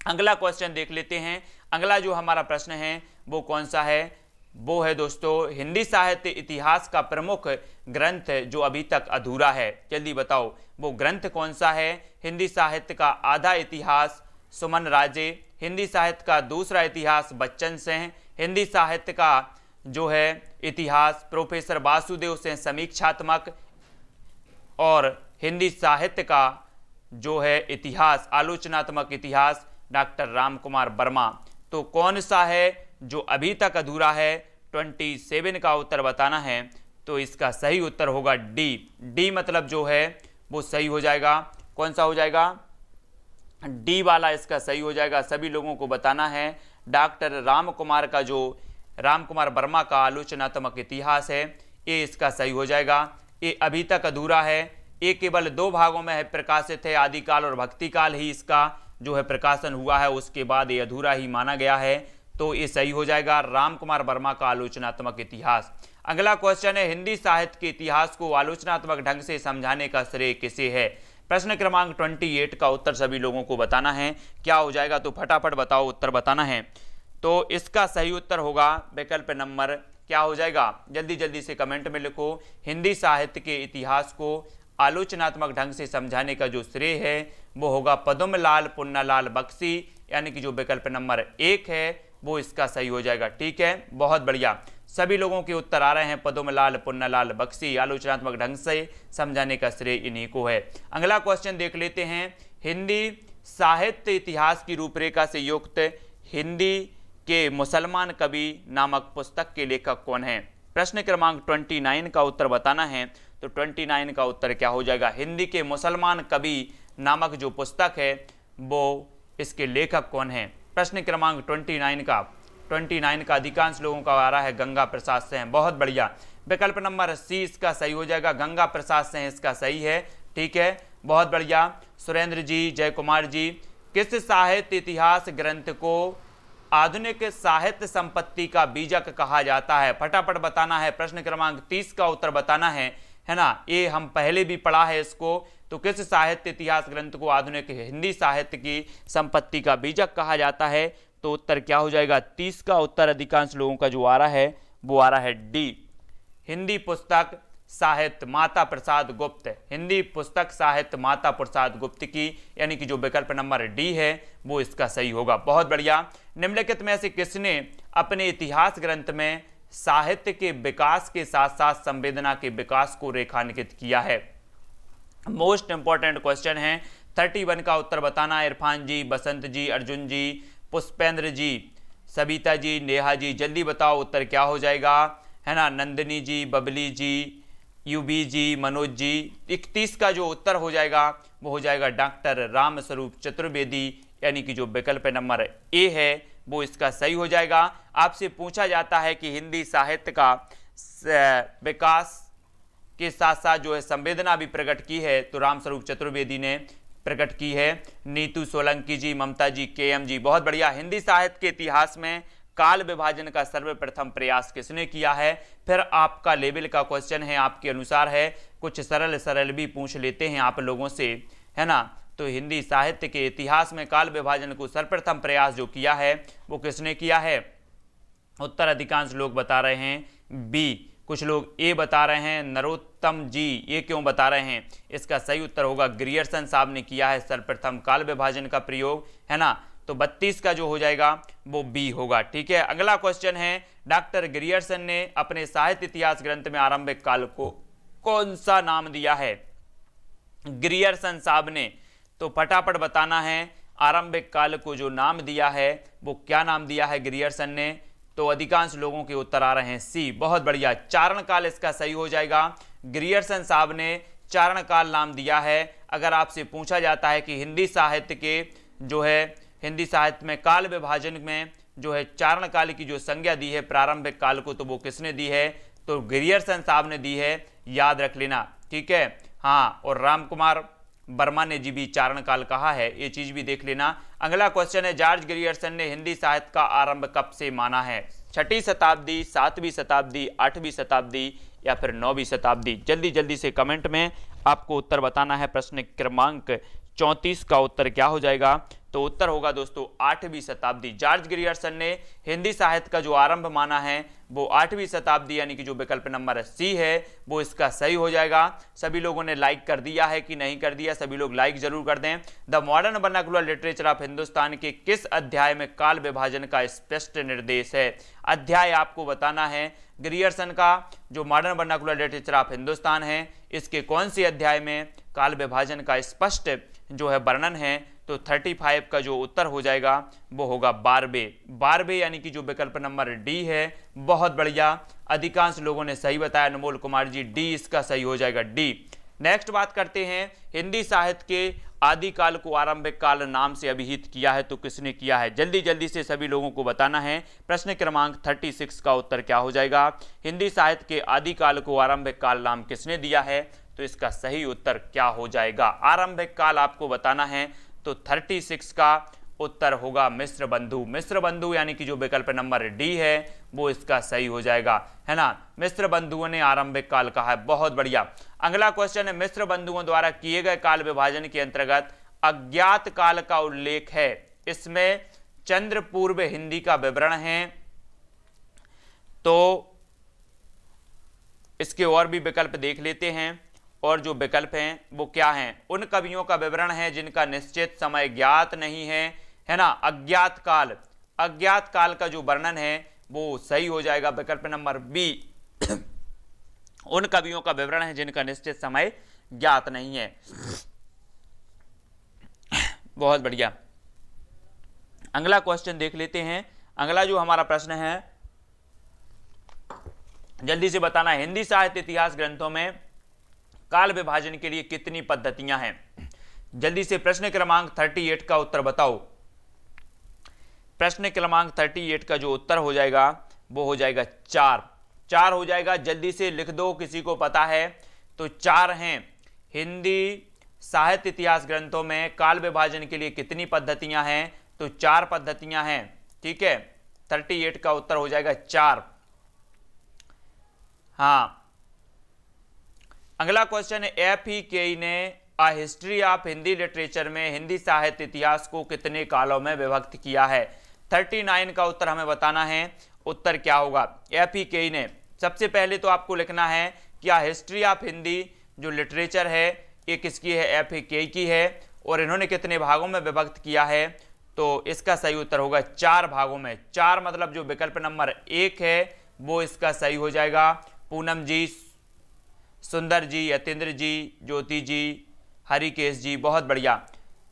अगला क्वेश्चन देख लेते हैं। अगला जो हमारा प्रश्न है वो कौन सा है? वो है दोस्तों हिंदी साहित्य इतिहास का प्रमुख ग्रंथ जो अभी तक अधूरा है। जल्दी बताओ वो ग्रंथ कौन सा है? हिंदी साहित्य का आधा इतिहास सुमन राजे, हिंदी साहित्य का दूसरा इतिहास बच्चन सिंह, हिंदी साहित्य का जो है इतिहास प्रोफेसर वासुदेव सिंह समीक्षात्मक, और हिंदी साहित्य का जो है इतिहास आलोचनात्मक इतिहास डॉक्टर राम कुमार वर्मा। तो कौन सा है जो अभी तक अधूरा है? 27 का उत्तर बताना है। तो इसका सही उत्तर होगा डी मतलब जो है वो सही हो जाएगा। कौन सा हो जाएगा? डी वाला इसका सही हो जाएगा। सभी लोगों को बताना है डॉक्टर राम कुमार वर्मा का आलोचनात्मक इतिहास है, ये इसका सही हो जाएगा। ये अभी तक अधूरा है, ये केवल 2 भागों में है प्रकाशित है, आदिकाल और भक्तिकाल ही इसका जो है प्रकाशन हुआ है, उसके बाद ये अधूरा ही माना गया है। तो ये सही हो जाएगा राम कुमार वर्मा का आलोचनात्मक इतिहास। अगला क्वेश्चन है हिंदी साहित्य के इतिहास को आलोचनात्मक ढंग से समझाने का श्रेय किसे है? प्रश्न क्रमांक 28 का उत्तर सभी लोगों को बताना है। क्या हो जाएगा? तो फटाफट बताओ, उत्तर बताना है। तो इसका सही उत्तर होगा विकल्प नंबर क्या हो जाएगा? जल्दी जल्दी से कमेंट में लिखो। हिंदी साहित्य के इतिहास को आलोचनात्मक ढंग से समझाने का जो श्रेय है वो होगा पद्मलाल पुन्नालाल बख्शी, यानी कि जो विकल्प नंबर 1 है वो इसका सही हो जाएगा। ठीक है, बहुत बढ़िया, सभी लोगों के उत्तर आ रहे हैं। पद्मलाल पुन्नालाल बख्शी, आलोचनात्मक ढंग से समझाने का श्रेय इन्हीं को है। अगला क्वेश्चन देख लेते हैं। हिंदी साहित्य इतिहास की रूपरेखा से युक्त हिंदी के मुसलमान कवि नामक पुस्तक के लेखक कौन है? प्रश्न क्रमांक 29 का उत्तर बताना है। तो 29 का उत्तर क्या हो जाएगा? हिंदी के मुसलमान कवि नामक जो पुस्तक है वो इसके लेखक कौन है? प्रश्न क्रमांक 29 का अधिकांश लोगों का आ रहा है गंगा प्रसाद सिंह। बहुत बढ़िया, विकल्प नंबर सी इसका सही हो जाएगा, गंगा प्रसाद सिंह इसका सही है। ठीक है, बहुत बढ़िया। सुरेंद्र जी, जय कुमार जी, किस साहित्य इतिहास ग्रंथ को आधुनिक साहित्य संपत्ति का बीजक कहा जाता है? फटाफट बताना है। प्रश्न क्रमांक 30 का उत्तर बताना है ना? ये हम पहले भी पढ़ा है इसको। तो किस साहित्य इतिहास ग्रंथ को आधुनिक हिंदी साहित्य की संपत्ति का बीजक कहा जाता है? तो उत्तर क्या हो जाएगा? 30 का उत्तर अधिकांश लोगों का जो आ रहा है वो आ रहा है डी, हिंदी पुस्तक साहित्य माता प्रसाद गुप्त। हिंदी पुस्तक साहित्य माता प्रसाद गुप्त की, यानी कि जो विकल्प नंबर डी है वो इसका सही होगा। बहुत बढ़िया। निम्नलिखित में से किसने अपने इतिहास ग्रंथ में साहित्य के विकास के साथ साथ संवेदना के विकास को रेखांकित किया है? मोस्ट इंपॉर्टेंट क्वेश्चन है। 31 का उत्तर बताना। इरफान जी, बसंत जी, अर्जुन जी, पुष्पेंद्र जी, सविता जी, नेहा जी, जल्दी बताओ उत्तर क्या हो जाएगा, है ना? नंदिनी जी, बबली जी, यूबी जी, मनोज जी। 31 का जो उत्तर हो जाएगा वो हो जाएगा डॉक्टर रामस्वरूप चतुर्वेदी, यानी कि जो विकल्प नंबर ए है वो इसका सही हो जाएगा। आपसे पूछा जाता है कि हिंदी साहित्य का विकास के साथ साथ जो है संवेदना भी प्रकट की है, तो रामस्वरूप चतुर्वेदी ने प्रकट की है। नीतू सोलंकी जी, ममता जी, केएम जी, बहुत बढ़िया। हिंदी साहित्य के इतिहास में काल विभाजन का सर्वप्रथम प्रयास किसने किया है? फिर आपका लेवल का क्वेश्चन है, आपके अनुसार है, कुछ सरल भी पूछ लेते हैं आप लोगों से, है ना? तो हिंदी साहित्य के इतिहास में काल विभाजन को सर्वप्रथम प्रयास जो किया है वो किसने किया है? उत्तर अधिकांश लोग बता रहे हैं बी, कुछ लोग ए बता रहे हैं। नरोत्तम जी ये क्यों बता रहे हैं? इसका सही उत्तर होगा ग्रियर्सन साहब ने किया है सर्वप्रथम काल विभाजन का प्रयोग, है ना। तो 32 का जो हो जाएगा वो बी होगा। ठीक है, अगला क्वेश्चन है, डॉक्टर ग्रियर्सन ने अपने साहित्य इतिहास ग्रंथ में आरंभिक काल को कौन सा नाम दिया है? ग्रियर्सन साहब ने, तो फटाफट बताना है आरंभिक काल को जो नाम दिया है वो क्या नाम दिया है ग्रियर्सन ने? तो अधिकांश लोगों के उत्तर आ रहे हैं सी, बहुत बढ़िया, चारण काल इसका सही हो जाएगा। ग्रियर्सन साहब ने चारण काल नाम दिया है। अगर आपसे पूछा जाता है कि हिंदी साहित्य के जो है हिंदी साहित्य में काल विभाजन में जो है चारण काल की जो संज्ञा दी है प्रारंभिक काल को, तो वो किसने दी है? तो ग्रियर्सन साहब ने दी है, याद रख लेना। ठीक है, हाँ, और राम कुमार वर्मा ने जी भी चारण काल कहा है, ये चीज भी देख लेना। अगला क्वेश्चन है, जॉर्ज ग्रियर्सन ने हिंदी साहित्य का आरंभ कब से माना है? 6वीं शताब्दी, 7वीं शताब्दी, 8वीं शताब्दी या फिर 9वीं शताब्दी? जल्दी जल्दी से कमेंट में आपको उत्तर बताना है। प्रश्न क्रमांक 34 का उत्तर क्या हो जाएगा? तो उत्तर होगा दोस्तों 8वीं शताब्दी। जॉर्ज ग्रियर्सन ने हिंदी साहित्य का जो आरंभ माना है वो 8वीं शताब्दी, यानी कि जो विकल्प नंबर सी है वो इसका सही हो जाएगा। सभी लोगों ने लाइक कर दिया है कि नहीं कर दिया? सभी लोग लाइक जरूर कर दें। The modern vernacular literature of Hindustan के किस अध्याय में काल विभाजन का स्पष्ट निर्देश है? अध्याय आपको बताना है। ग्रियर्सन का जो modern vernacular literature of Hindustan है इसके कौन से अध्याय में काल विभाजन का स्पष्ट जो है वर्णन है? तो 35 का जो उत्तर हो जाएगा वो होगा 12वें, यानी कि जो विकल्प नंबर डी है। बहुत बढ़िया, अधिकांश लोगों ने सही बताया। अनमोल कुमार जी, डी इसका सही हो जाएगा, डी। नेक्स्ट बात करते हैं, हिंदी साहित्य के आदि काल को आरंभिक काल नाम से अभिहित किया है तो किसने किया है? जल्दी जल्दी से सभी लोगों को बताना है। प्रश्न क्रमांक 36 का उत्तर क्या हो जाएगा? हिंदी साहित्य के आदि काल को आरंभिक काल नाम किसने दिया है? तो इसका सही उत्तर क्या हो जाएगा? आरंभिक काल आपको बताना है, तो 36 का उत्तर होगा मिश्र बंधु। मिश्र बंधु यानी कि जो विकल्प नंबर डी है वो इसका सही हो जाएगा, है ना। मिश्र बंधुओं ने आरंभिक काल कहा है, बहुत बढ़िया। अगला क्वेश्चन है, मिश्र बंधुओं द्वारा किए गए काल विभाजन के अंतर्गत अज्ञात काल का उल्लेख है। इसमें चंद्र पूर्व हिंदी का विवरण है, तो इसके और भी विकल्प देख लेते हैं। और जो विकल्प हैं वो क्या हैं? उन कवियों का विवरण है जिनका निश्चित समय ज्ञात नहीं है ना। अज्ञात काल का जो वर्णन है वो सही हो जाएगा विकल्प नंबर बी। उन कवियों का विवरण है जिनका निश्चित समय ज्ञात नहीं है। बहुत बढ़िया, अगला क्वेश्चन देख लेते हैं। अगला जो हमारा प्रश्न है, जल्दी से बताना, हिंदी साहित्य इतिहास ग्रंथों में काल विभाजन के लिए कितनी पद्धतियां हैं? जल्दी से प्रश्न क्रमांक 38 का उत्तर बताओ। प्रश्न क्रमांक 38 का जो उत्तर हो जाएगा वो हो जाएगा 4 हो जाएगा। जल्दी से लिख दो, किसी को पता है तो 4 हैं। हिंदी साहित्य इतिहास ग्रंथों में काल विभाजन के लिए कितनी पद्धतियां हैं? तो 4 पद्धतियां हैं। ठीक है, 38 का उत्तर हो जाएगा 4। हाँ, अगला क्वेश्चन है, FEKE ने a history of Hindi literature में हिंदी साहित्य इतिहास को कितने कालों में विभक्त किया है? 39 का उत्तर हमें बताना है। उत्तर क्या होगा? FEKE ने, सबसे पहले तो आपको लिखना है कि अ हिस्ट्री ऑफ हिंदी जो लिटरेचर है ये किसकी है? FEKE की है। और इन्होंने कितने भागों में विभक्त किया है? तो इसका सही उत्तर होगा 4 भागों में। 4 मतलब जो विकल्प नंबर 1 है वो इसका सही हो जाएगा। पूनम जी, सुंदर जी, यतेंद्र जी, ज्योति जी, हरिकेश जी, बहुत बढ़िया।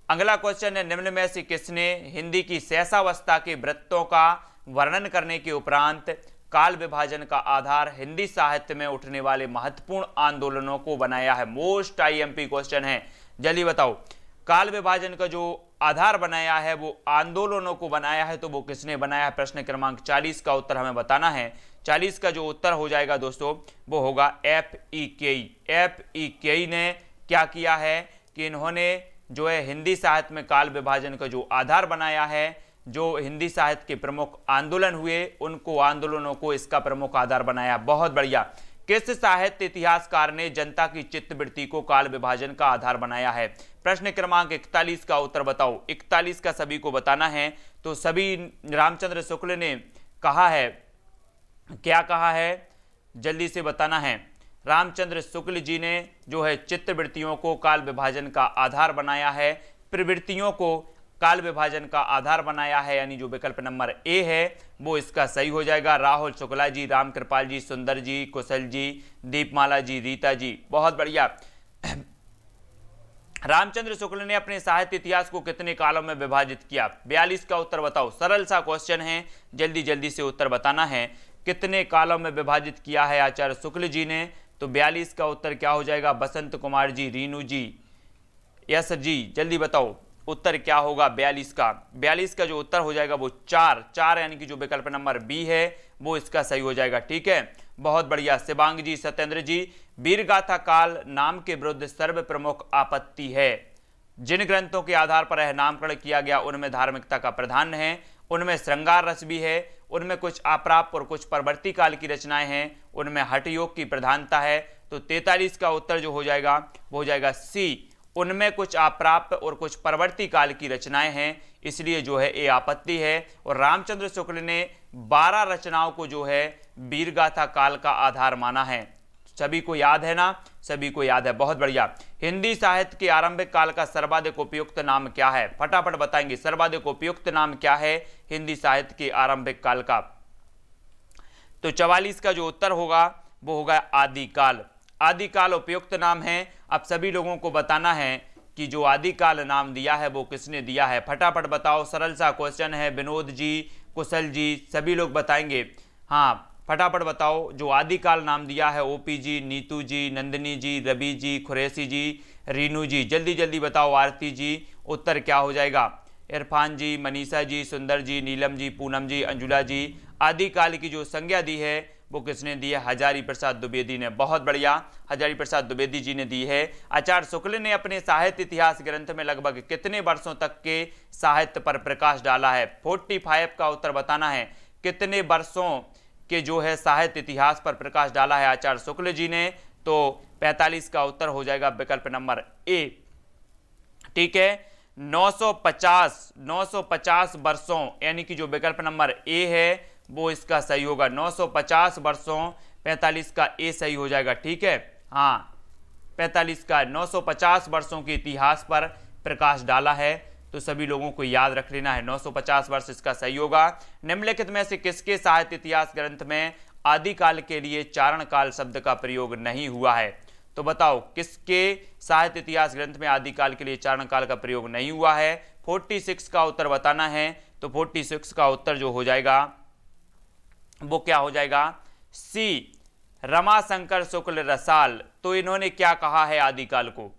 अगला क्वेश्चन है, निम्न में से किसने हिंदी की शैशवावस्था के वृत्तों का वर्णन करने के उपरांत काल विभाजन का आधार हिंदी साहित्य में उठने वाले महत्वपूर्ण आंदोलनों को बनाया है? मोस्ट IMP क्वेश्चन है, जल्दी बताओ। काल विभाजन का जो आधार बनाया है वो आंदोलनों को बनाया है, तो वो किसने बनाया है? प्रश्न क्रमांक 40 का उत्तर हमें बताना है। 40 का जो उत्तर हो जाएगा दोस्तों वो होगा FEKE। FEKE ने क्या किया है कि इन्होंने जो है हिंदी साहित्य में काल विभाजन का जो आधार बनाया है, जो हिंदी साहित्य के प्रमुख आंदोलन हुए उनको आंदोलनों को इसका प्रमुख आधार बनाया। बहुत बढ़िया। किस साहित्य इतिहासकार ने जनता की चित्तवृत्ति को काल विभाजन का आधार बनाया है? प्रश्न क्रमांक 41 का उत्तर बताओ। 41 का सभी को बताना है। तो सभी रामचंद्र शुक्ल ने कहा है, क्या कहा है, जल्दी से बताना है। रामचंद्र शुक्ल जी ने जो है चित्तवृत्तियों को काल विभाजन का आधार बनाया है, प्रवृत्तियों को काल विभाजन का आधार बनाया है, यानी जो विकल्प नंबर ए है वो इसका सही हो जाएगा। राहुल शुक्ला जी, राम कृपाल जी, सुंदर जी, कुशल जी, दीपमाला जी, रीता जी, बहुत बढ़िया। रामचंद्र शुक्ल ने अपने साहित्य इतिहास को कितने कालों में विभाजित किया? 42 का उत्तर बताओ। सरल सा क्वेश्चन है, जल्दी जल्दी से उत्तर बताना है। कितने कालों में विभाजित किया है आचार्य शुक्ल जी ने? तो 42 का उत्तर क्या हो जाएगा? बसंत कुमार जी, रीनू जी, यस जी, जल्दी बताओ उत्तर क्या होगा 42 का? 42 का जो उत्तर हो जाएगा वो 4 यानी कि जो विकल्प नंबर बी है वो इसका सही हो जाएगा। ठीक है, बहुत बढ़िया। शिवांग जी, सत्येंद्र जी, वीरगाथा काल नाम के विरुद्ध सर्व प्रमुख आपत्ति है। जिन ग्रंथों के आधार पर यह नामकरण किया गया उनमें धार्मिकता का प्राधान्य है, उनमें श्रृंगार रस भी है, उनमें कुछ अप्राप्त और कुछ परवर्ती काल की रचनाएं हैं, उनमें हठ योग की प्रधानता है। तो 43 का उत्तर जो हो जाएगा वो हो जाएगा सी, उनमें कुछ अप्राप्त और कुछ परवर्ती काल की रचनाएं हैं, इसलिए जो है ये आपत्ति है। और रामचंद्र शुक्ल ने 12 रचनाओं को जो है वीरगाथा काल का आधार माना है। सभी को याद है ना? सभी को याद है, बहुत बढ़िया। हिंदी साहित्य के आरंभिक काल का सर्वाधिक उपयुक्त नाम क्या है? फटाफट बताएंगे, सर्वाधिक उपयुक्त नाम क्या है हिंदी साहित्य के आरंभिक काल का? तो 44 का जो उत्तर होगा वो होगा आदिकाल। आदिकाल उपयुक्त नाम है। अब सभी लोगों को बताना है कि जो आदिकाल नाम दिया है वो किसने दिया है? फटाफट बताओ, सरल सा क्वेश्चन है। विनोद जी, कुशल जी, सभी लोग बताएंगे। हाँ, फटाफट बताओ, जो आदिकाल नाम दिया है ओपी जी, नीतू जी, नंदिनी जी, रवि जी, खुरैसी जी, रीनू जी, जल्दी जल्दी बताओ। आरती जी, उत्तर क्या हो जाएगा? इरफान जी, मनीषा जी, सुंदर जी, नीलम जी, पूनम जी, अंजुला जी, आदिकाल की जो संज्ञा दी है वो किसने दी है? हजारी प्रसाद द्विवेदी ने। बहुत बढ़िया, हजारी प्रसाद द्विवेदी जी ने दी है। आचार्य शुक्ल ने अपने साहित्य इतिहास ग्रंथ में लगभग कितने वर्षों तक के साहित्य पर प्रकाश डाला है? 45 का उत्तर बताना है। कितने वर्षों के जो है साहित्य इतिहास पर प्रकाश डाला है आचार्य शुक्ल जी ने? तो 45 का उत्तर हो जाएगा विकल्प नंबर ए। ठीक है, 950 वर्षों, यानी कि जो विकल्प नंबर ए है वो इसका सही होगा। 950 वर्षों, 45 का ए सही हो जाएगा। ठीक है, हाँ, 45 का 950 वर्षों के इतिहास पर प्रकाश डाला है, तो सभी लोगों को याद रख लेना है। 950 वर्ष इसका सही होगा। निम्नलिखित में से किसके साहित्य इतिहास ग्रंथ में आदिकाल के लिए चारण काल शब्द का प्रयोग नहीं हुआ है? तो बताओ, किसके साहित्य इतिहास ग्रंथ में आदिकाल के लिए चारण काल का प्रयोग नहीं हुआ है? 46 का उत्तर बताना है। तो 46 का उत्तर जो हो जाएगा वो क्या हो जाएगा? सी, रमाशंकर शुक्ल रसाल। तो इन्होंने क्या कहा है आदिकाल को?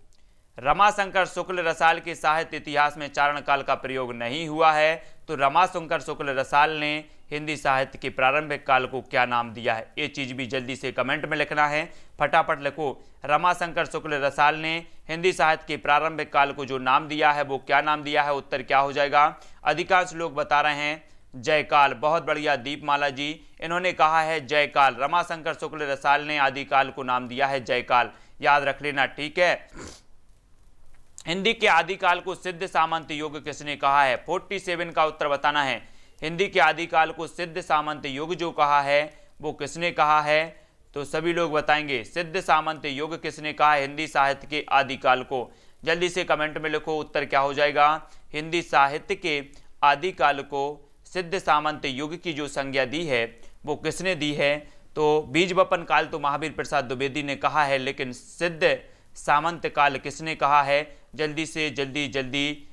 रमाशंकर शुक्ल रसाल के साहित्य इतिहास में चारण काल का प्रयोग नहीं हुआ है। तो रमाशंकर शुक्ल रसाल ने हिंदी साहित्य के प्रारंभिक काल को क्या नाम दिया है? ये चीज भी जल्दी से कमेंट में लिखना है, फटाफट लिखो। रमाशंकर शुक्ल रसाल ने हिंदी साहित्य के प्रारंभिक काल को जो नाम दिया है वो क्या नाम दिया है? उत्तर क्या हो जाएगा? अधिकांश लोग बता रहे हैं जयकाल। बहुत बढ़िया, दीपमाला जी, इन्होंने कहा है जयकाल। रमाशंकर शुक्ल रसाल ने आदिकाल को नाम दिया है जयकाल, याद रख लेना। ठीक है, हिंदी के आदिकाल को सिद्ध सामंत युग किसने कहा है? 47 का उत्तर बताना है। हिंदी के आदिकाल को सिद्ध सामंत युग जो कहा है वो किसने कहा है? तो सभी लोग बताएंगे सिद्ध सामंत युग किसने कहा है हिंदी साहित्य के आदिकाल को? जल्दी से कमेंट में लिखो, उत्तर क्या हो जाएगा? हिंदी साहित्य के आदिकाल को सिद्ध सामंत युग की जो संज्ञा दी है वो किसने दी है? तो बीज बपन काल तो महावीर प्रसाद द्विवेदी ने कहा है, लेकिन सिद्ध सामंत काल किसने कहा है? जल्दी से जल्दी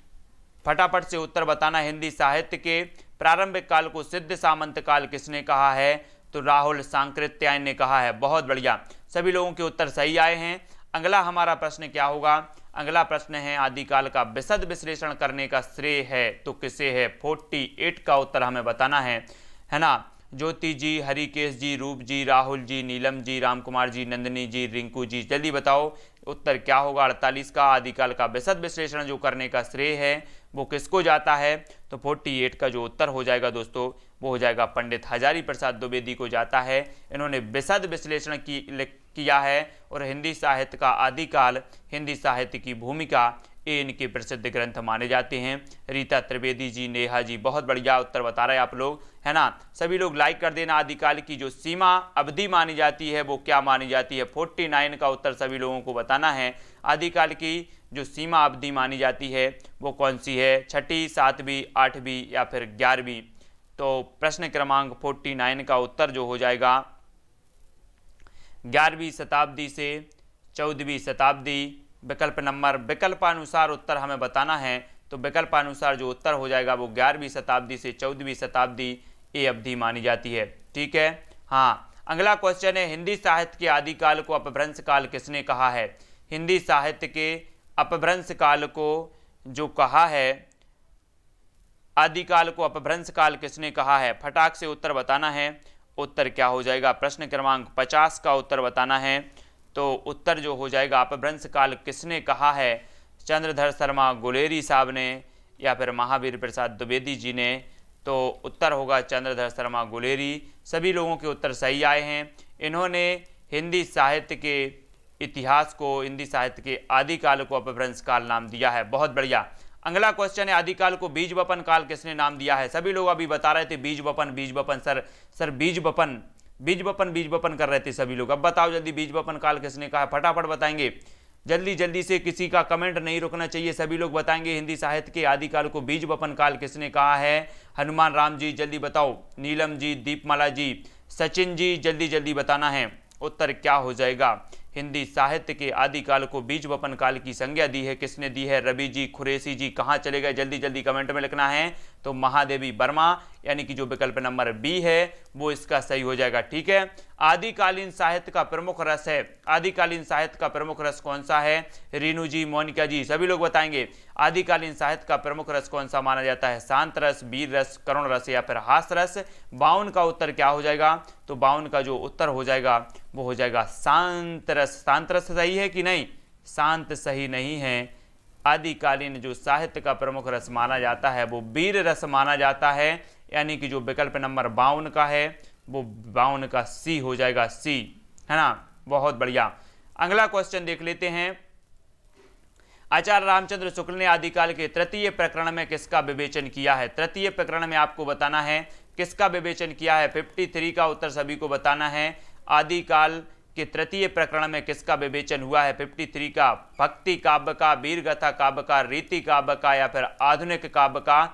फटाफट से उत्तर बताना। हिंदी साहित्य के प्रारंभिक काल को सिद्ध सामंत काल किसने कहा है? तो राहुल सांकृत्यायन ने कहा है। बहुत बढ़िया, सभी लोगों के उत्तर सही आए हैं। अगला हमारा प्रश्न क्या होगा? अगला प्रश्न है आदिकाल का विशद विश्लेषण करने का श्रेय है तो किसे है? 48 का उत्तर हमें बताना है ना? ज्योति जी, हरिकेश जी, रूप जी, राहुल जी, नीलम जी, राम कुमार जी, नंदिनी जी, रिंकू जी, जल्दी बताओ। उत्तर क्या होगा 48 का। आदिकाल का विशद विश्लेषण जो करने का श्रेय है वो किसको जाता है, तो 48 का जो उत्तर हो जाएगा दोस्तों वो हो जाएगा पंडित हजारी प्रसाद द्विवेदी को जाता है। इन्होंने विशद विश्लेषण किया है और हिंदी साहित्य का आदिकाल, हिंदी साहित्य की भूमिका, ये इनके प्रसिद्ध ग्रंथ माने जाते हैं। रीता त्रिवेदी जी, नेहा जी, बहुत बढ़िया उत्तर बता रहे हैं आप लोग, है ना। सभी लोग लाइक कर देना। आदिकाल की जो सीमा अवधि मानी जाती है वो क्या मानी जाती है, 49 का उत्तर सभी लोगों को बताना है। आदिकाल की जो सीमा अवधि मानी जाती है वो कौन सी है, 6ठी, 7वीं, 8वीं या फिर 11वीं। तो प्रश्न क्रमांक 49 का उत्तर जो हो जाएगा 11वीं शताब्दी से 14वीं शताब्दी। विकल्पानुसार उत्तर हमें बताना है, तो विकल्पानुसार जो उत्तर हो जाएगा वो 11वीं शताब्दी से 14वीं शताब्दी ये अवधि मानी जाती है। ठीक है। हाँ, अगला क्वेश्चन है, हिंदी साहित्य के आदिकाल को अपभ्रंश काल किसने कहा है। हिंदी साहित्य के अपभ्रंश काल को जो कहा है, आदिकाल को अपभ्रंश काल किसने कहा है, फटाक से उत्तर बताना है। उत्तर क्या हो जाएगा, प्रश्न क्रमांक 50 का उत्तर बताना है। तो उत्तर जो हो जाएगा अपभ्रंश काल किसने कहा है, चंद्रधर शर्मा गुलेरी साहब ने या फिर महावीर प्रसाद द्विवेदी जी ने। तो उत्तर होगा चंद्रधर शर्मा गुलेरी। सभी लोगों के उत्तर सही आए हैं। इन्होंने हिंदी साहित्य के इतिहास को, हिंदी साहित्य के आदिकाल को अपभ्रंश काल नाम दिया है। बहुत बढ़िया। अगला क्वेश्चन है, आदिकाल को बीज वपन काल किसने नाम दिया है। सभी लोग अभी बता रहे थे बीज वपन सर बीज वपन कर रहे थे सभी लोग। अब बताओ जल्दी, बीज वपन काल किसने कहा है, फटाफट बताएंगे जल्दी से, किसी का कमेंट नहीं रुकना चाहिए, सभी लोग बताएंगे हिंदी साहित्य के आदिकाल को बीज वपन काल किसने कहा है। हनुमान राम जी जल्दी बताओ, नीलम जी, दीपमाला जी, सचिन जी, जल्दी बताना है उत्तर क्या हो जाएगा। हिंदी साहित्य के आदिकाल को बीज वपन काल की संज्ञा दी है, किसने दी है, रवि जी, खुरेसी जी, कहाँ चले गए, जल्दी कमेंट में लिखना है। तो महादेवी वर्मा, यानी कि जो विकल्प नंबर बी है वो इसका सही हो जाएगा। ठीक है। आदिकालीन साहित्य का प्रमुख रस है, आदिकालीन साहित्य का प्रमुख रस कौन सा है, रीनू जी, मोनिका जी, सभी लोग बताएंगे आदिकालीन साहित्य का प्रमुख रस कौन सा माना जाता है, शांत रस, वीर रस, करुण रस या फिर हास रस। 52 का उत्तर क्या हो जाएगा, तो 52 का जो उत्तर हो जाएगा वो हो जाएगा शांत रस। शांत रस सही है कि नहीं, शांत सही नहीं है। आदिकालीन जो साहित्य का प्रमुख रस माना जाता है वो वीर रस माना जाता है, यानी कि जो विकल्प नंबर 52 का है वो 52 का सी हो जाएगा, सी, है ना। बहुत बढ़िया। अगला क्वेश्चन देख लेते हैं, आचार्य रामचंद्र शुक्ल ने आदिकाल के तृतीय प्रकरण में किसका विवेचन किया है। तृतीय प्रकरण में आपको बताना है किसका विवेचन किया है। 53 का उत्तर सभी को बताना है। आदिकाल के तृतीय प्रकरण में किसका विवेचन हुआ है। 53 का, भक्ति काव्य का, वीरगाथा काव्य का, रीति काव्य का या फिर आधुनिक काव्य का।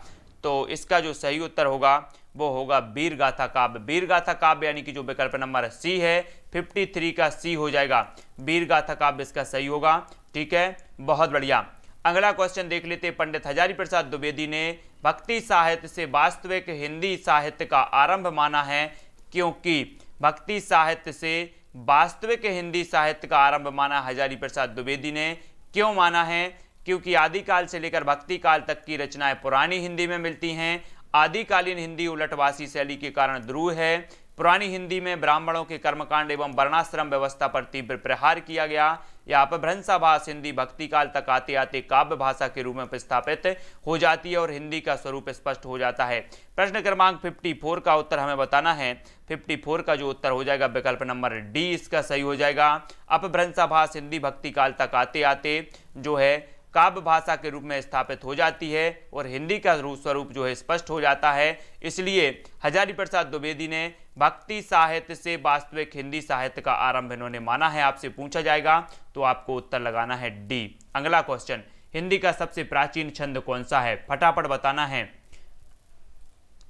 तो इसका जो सही उत्तर होगा वो होगा वीरगाथा काव्य। वीरगाथा काव्य यानी कि जो विकल्प नंबर सी है 53 का सी हो जाएगा, वीरगाथा काव्य इसका सही होगा। ठीक है, बहुत बढ़िया। अगला क्वेश्चन देख लेते हैं, पंडित हजारी प्रसाद द्विवेदी ने भक्ति साहित्य से वास्तविक हिंदी साहित्य का आरंभ माना है, क्योंकि भक्ति साहित्य से वास्तविक हिंदी साहित्य का आरंभ माना हजारी प्रसाद द्विवेदी ने। क्यों माना है, क्योंकि आदिकाल से लेकर भक्ति काल तक की रचनाएं पुरानी हिंदी में मिलती हैं। आदिकालीन हिंदी उलटवासी शैली के कारण ध्रुव है। पुरानी हिंदी में ब्राह्मणों के कर्मकांड एवं वर्णाश्रम व्यवस्था पर तीव्र प्रहार किया गया। यह अपभ्रंशाभास हिंदी भक्ति काल तक आते आते काव्य भाषा के रूप में प्रस्थापित हो जाती है और हिंदी का स्वरूप स्पष्ट हो जाता है। प्रश्न क्रमांक 54 का उत्तर हमें बताना है। 54 का जो उत्तर हो जाएगा विकल्प नंबर डी इसका सही हो जाएगा। अपभ्रंशाभास हिंदी भक्ति काल तक आते आते जो है काव्य भाषा के रूप में स्थापित हो जाती है और हिंदी का स्वरूप जो है स्पष्ट हो जाता है। इसलिए हजारी प्रसाद द्विवेदी ने भक्ति साहित्य से वास्तविक हिंदी साहित्य का आरंभ इन्होंने माना है। आपसे पूछा जाएगा तो आपको उत्तर लगाना है डी। अगला क्वेश्चन, हिंदी का सबसे प्राचीन छंद कौन सा है, फटाफट बताना है।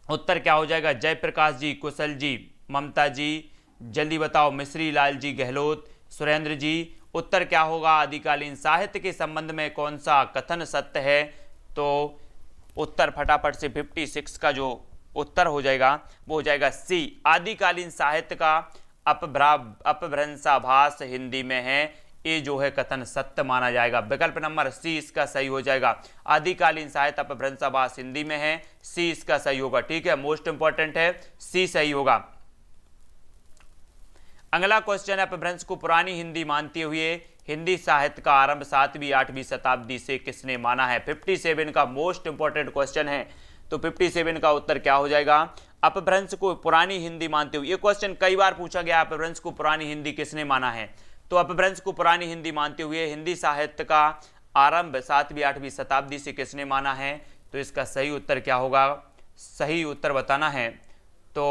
उत्तर क्या हो जाएगा, जयप्रकाश जी, कुशल जी, ममता जी, जल्दी बताओ, मिश्री लाल जी, गहलोत, सुरेंद्र जी। उत्तर क्या होगा, आदिकालीन साहित्य के संबंध में कौन सा कथन सत्य है। तो उत्तर फटाफट से 56 का जो उत्तर हो जाएगा वो हो जाएगा सी, आदिकालीन साहित्य का अपभ्रंशाभास हिंदी में है, ये जो है कथन सत्य माना जाएगा। विकल्प नंबर सी इसका सही हो जाएगा। आदिकालीन साहित्य अपभ्रंशाभास हिंदी में है, सी इसका सही होगा। ठीक है, मोस्ट इंपॉर्टेंट है, सी सही होगा। अगला क्वेश्चन है, अपभ्रंश को पुरानी हिंदी मानते हुए हिंदी साहित्य का आरंभ 7वीं 8वीं शताब्दी से किसने माना है? 57 का मोस्ट इंपॉर्टेंट क्वेश्चन है। तो 57 का उत्तर क्या हो जाएगा? अपभ्रंश को पुरानी हिंदी मानते हुए, ये क्वेश्चन कई बार पूछा गया, अपभ्रंश को पुरानी हिंदी किसने माना है? तो अपभ्रंश को पुरानी हिंदी मानते हुए हिंदी साहित्य का आरंभ 7वीं 8वीं शताब्दी से किसने माना है? तो इसका सही उत्तर क्या होगा? सही उत्तर बताना है तो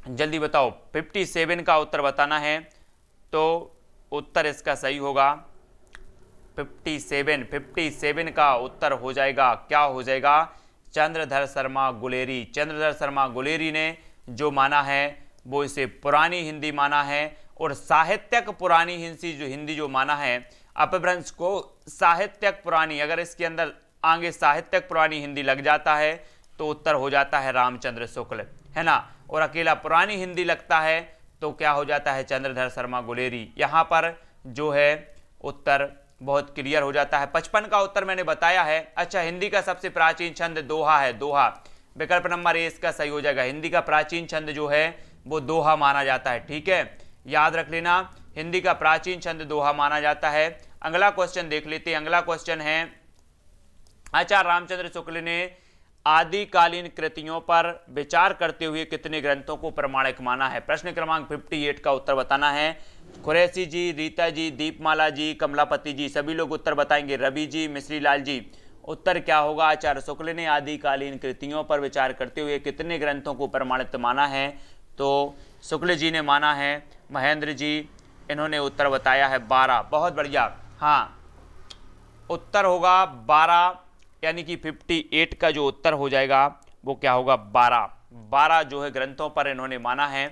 जल्दी बताओ। 57 का उत्तर बताना है तो उत्तर इसका सही होगा 57 का उत्तर हो जाएगा, क्या हो जाएगा? चंद्रधर शर्मा गुलेरी। चंद्रधर शर्मा गुलेरी ने जो माना है वो इसे पुरानी हिंदी माना है, और साहित्यक पुरानी हिंदी जो माना है अपभ्रंश को साहित्यक पुरानी, अगर इसके अंदर आगे साहित्यक पुरानी हिंदी लग जाता है तो उत्तर हो जाता है रामचंद्र शुक्ल, है ना। और अकेला पुरानी हिंदी लगता है तो क्या हो जाता है? चंद्रधर शर्मा गुलेरी। यहाँ पर जो है उत्तर बहुत क्लियर हो जाता है। 55 का उत्तर मैंने बताया है। अच्छा, हिंदी का सबसे प्राचीन छंद दोहा है। दोहा विकल्प नंबर ए इसका सही हो जाएगा। हिंदी का प्राचीन छंद जो है वो दोहा माना जाता है, ठीक है, याद रख लेना, हिंदी का प्राचीन छंद दोहा माना जाता है। अगला क्वेश्चन देख लेते हैं। अगला क्वेश्चन है, आचार्य रामचंद्र शुक्ल ने आदिकालीन कृतियों पर विचार करते हुए कितने ग्रंथों को प्रमाणिक माना है? प्रश्न क्रमांक 58 का उत्तर बताना है। कुरैशी जी, रीता जी, दीपमाला जी, कमलापति जी, सभी लोग उत्तर बताएंगे। रवि जी, मिश्री लाल जी, उत्तर क्या होगा? आचार्य शुक्ल ने आदिकालीन कृतियों पर विचार करते हुए कितने ग्रंथों को प्रमाणित माना है? तो शुक्ल जी ने माना है। महेंद्र जी, इन्होंने उत्तर बताया है 12। बहुत बढ़िया, हाँ, उत्तर होगा 12, यानी कि 58 का जो उत्तर हो जाएगा वो क्या होगा? 12 जो है ग्रंथों पर इन्होंने माना है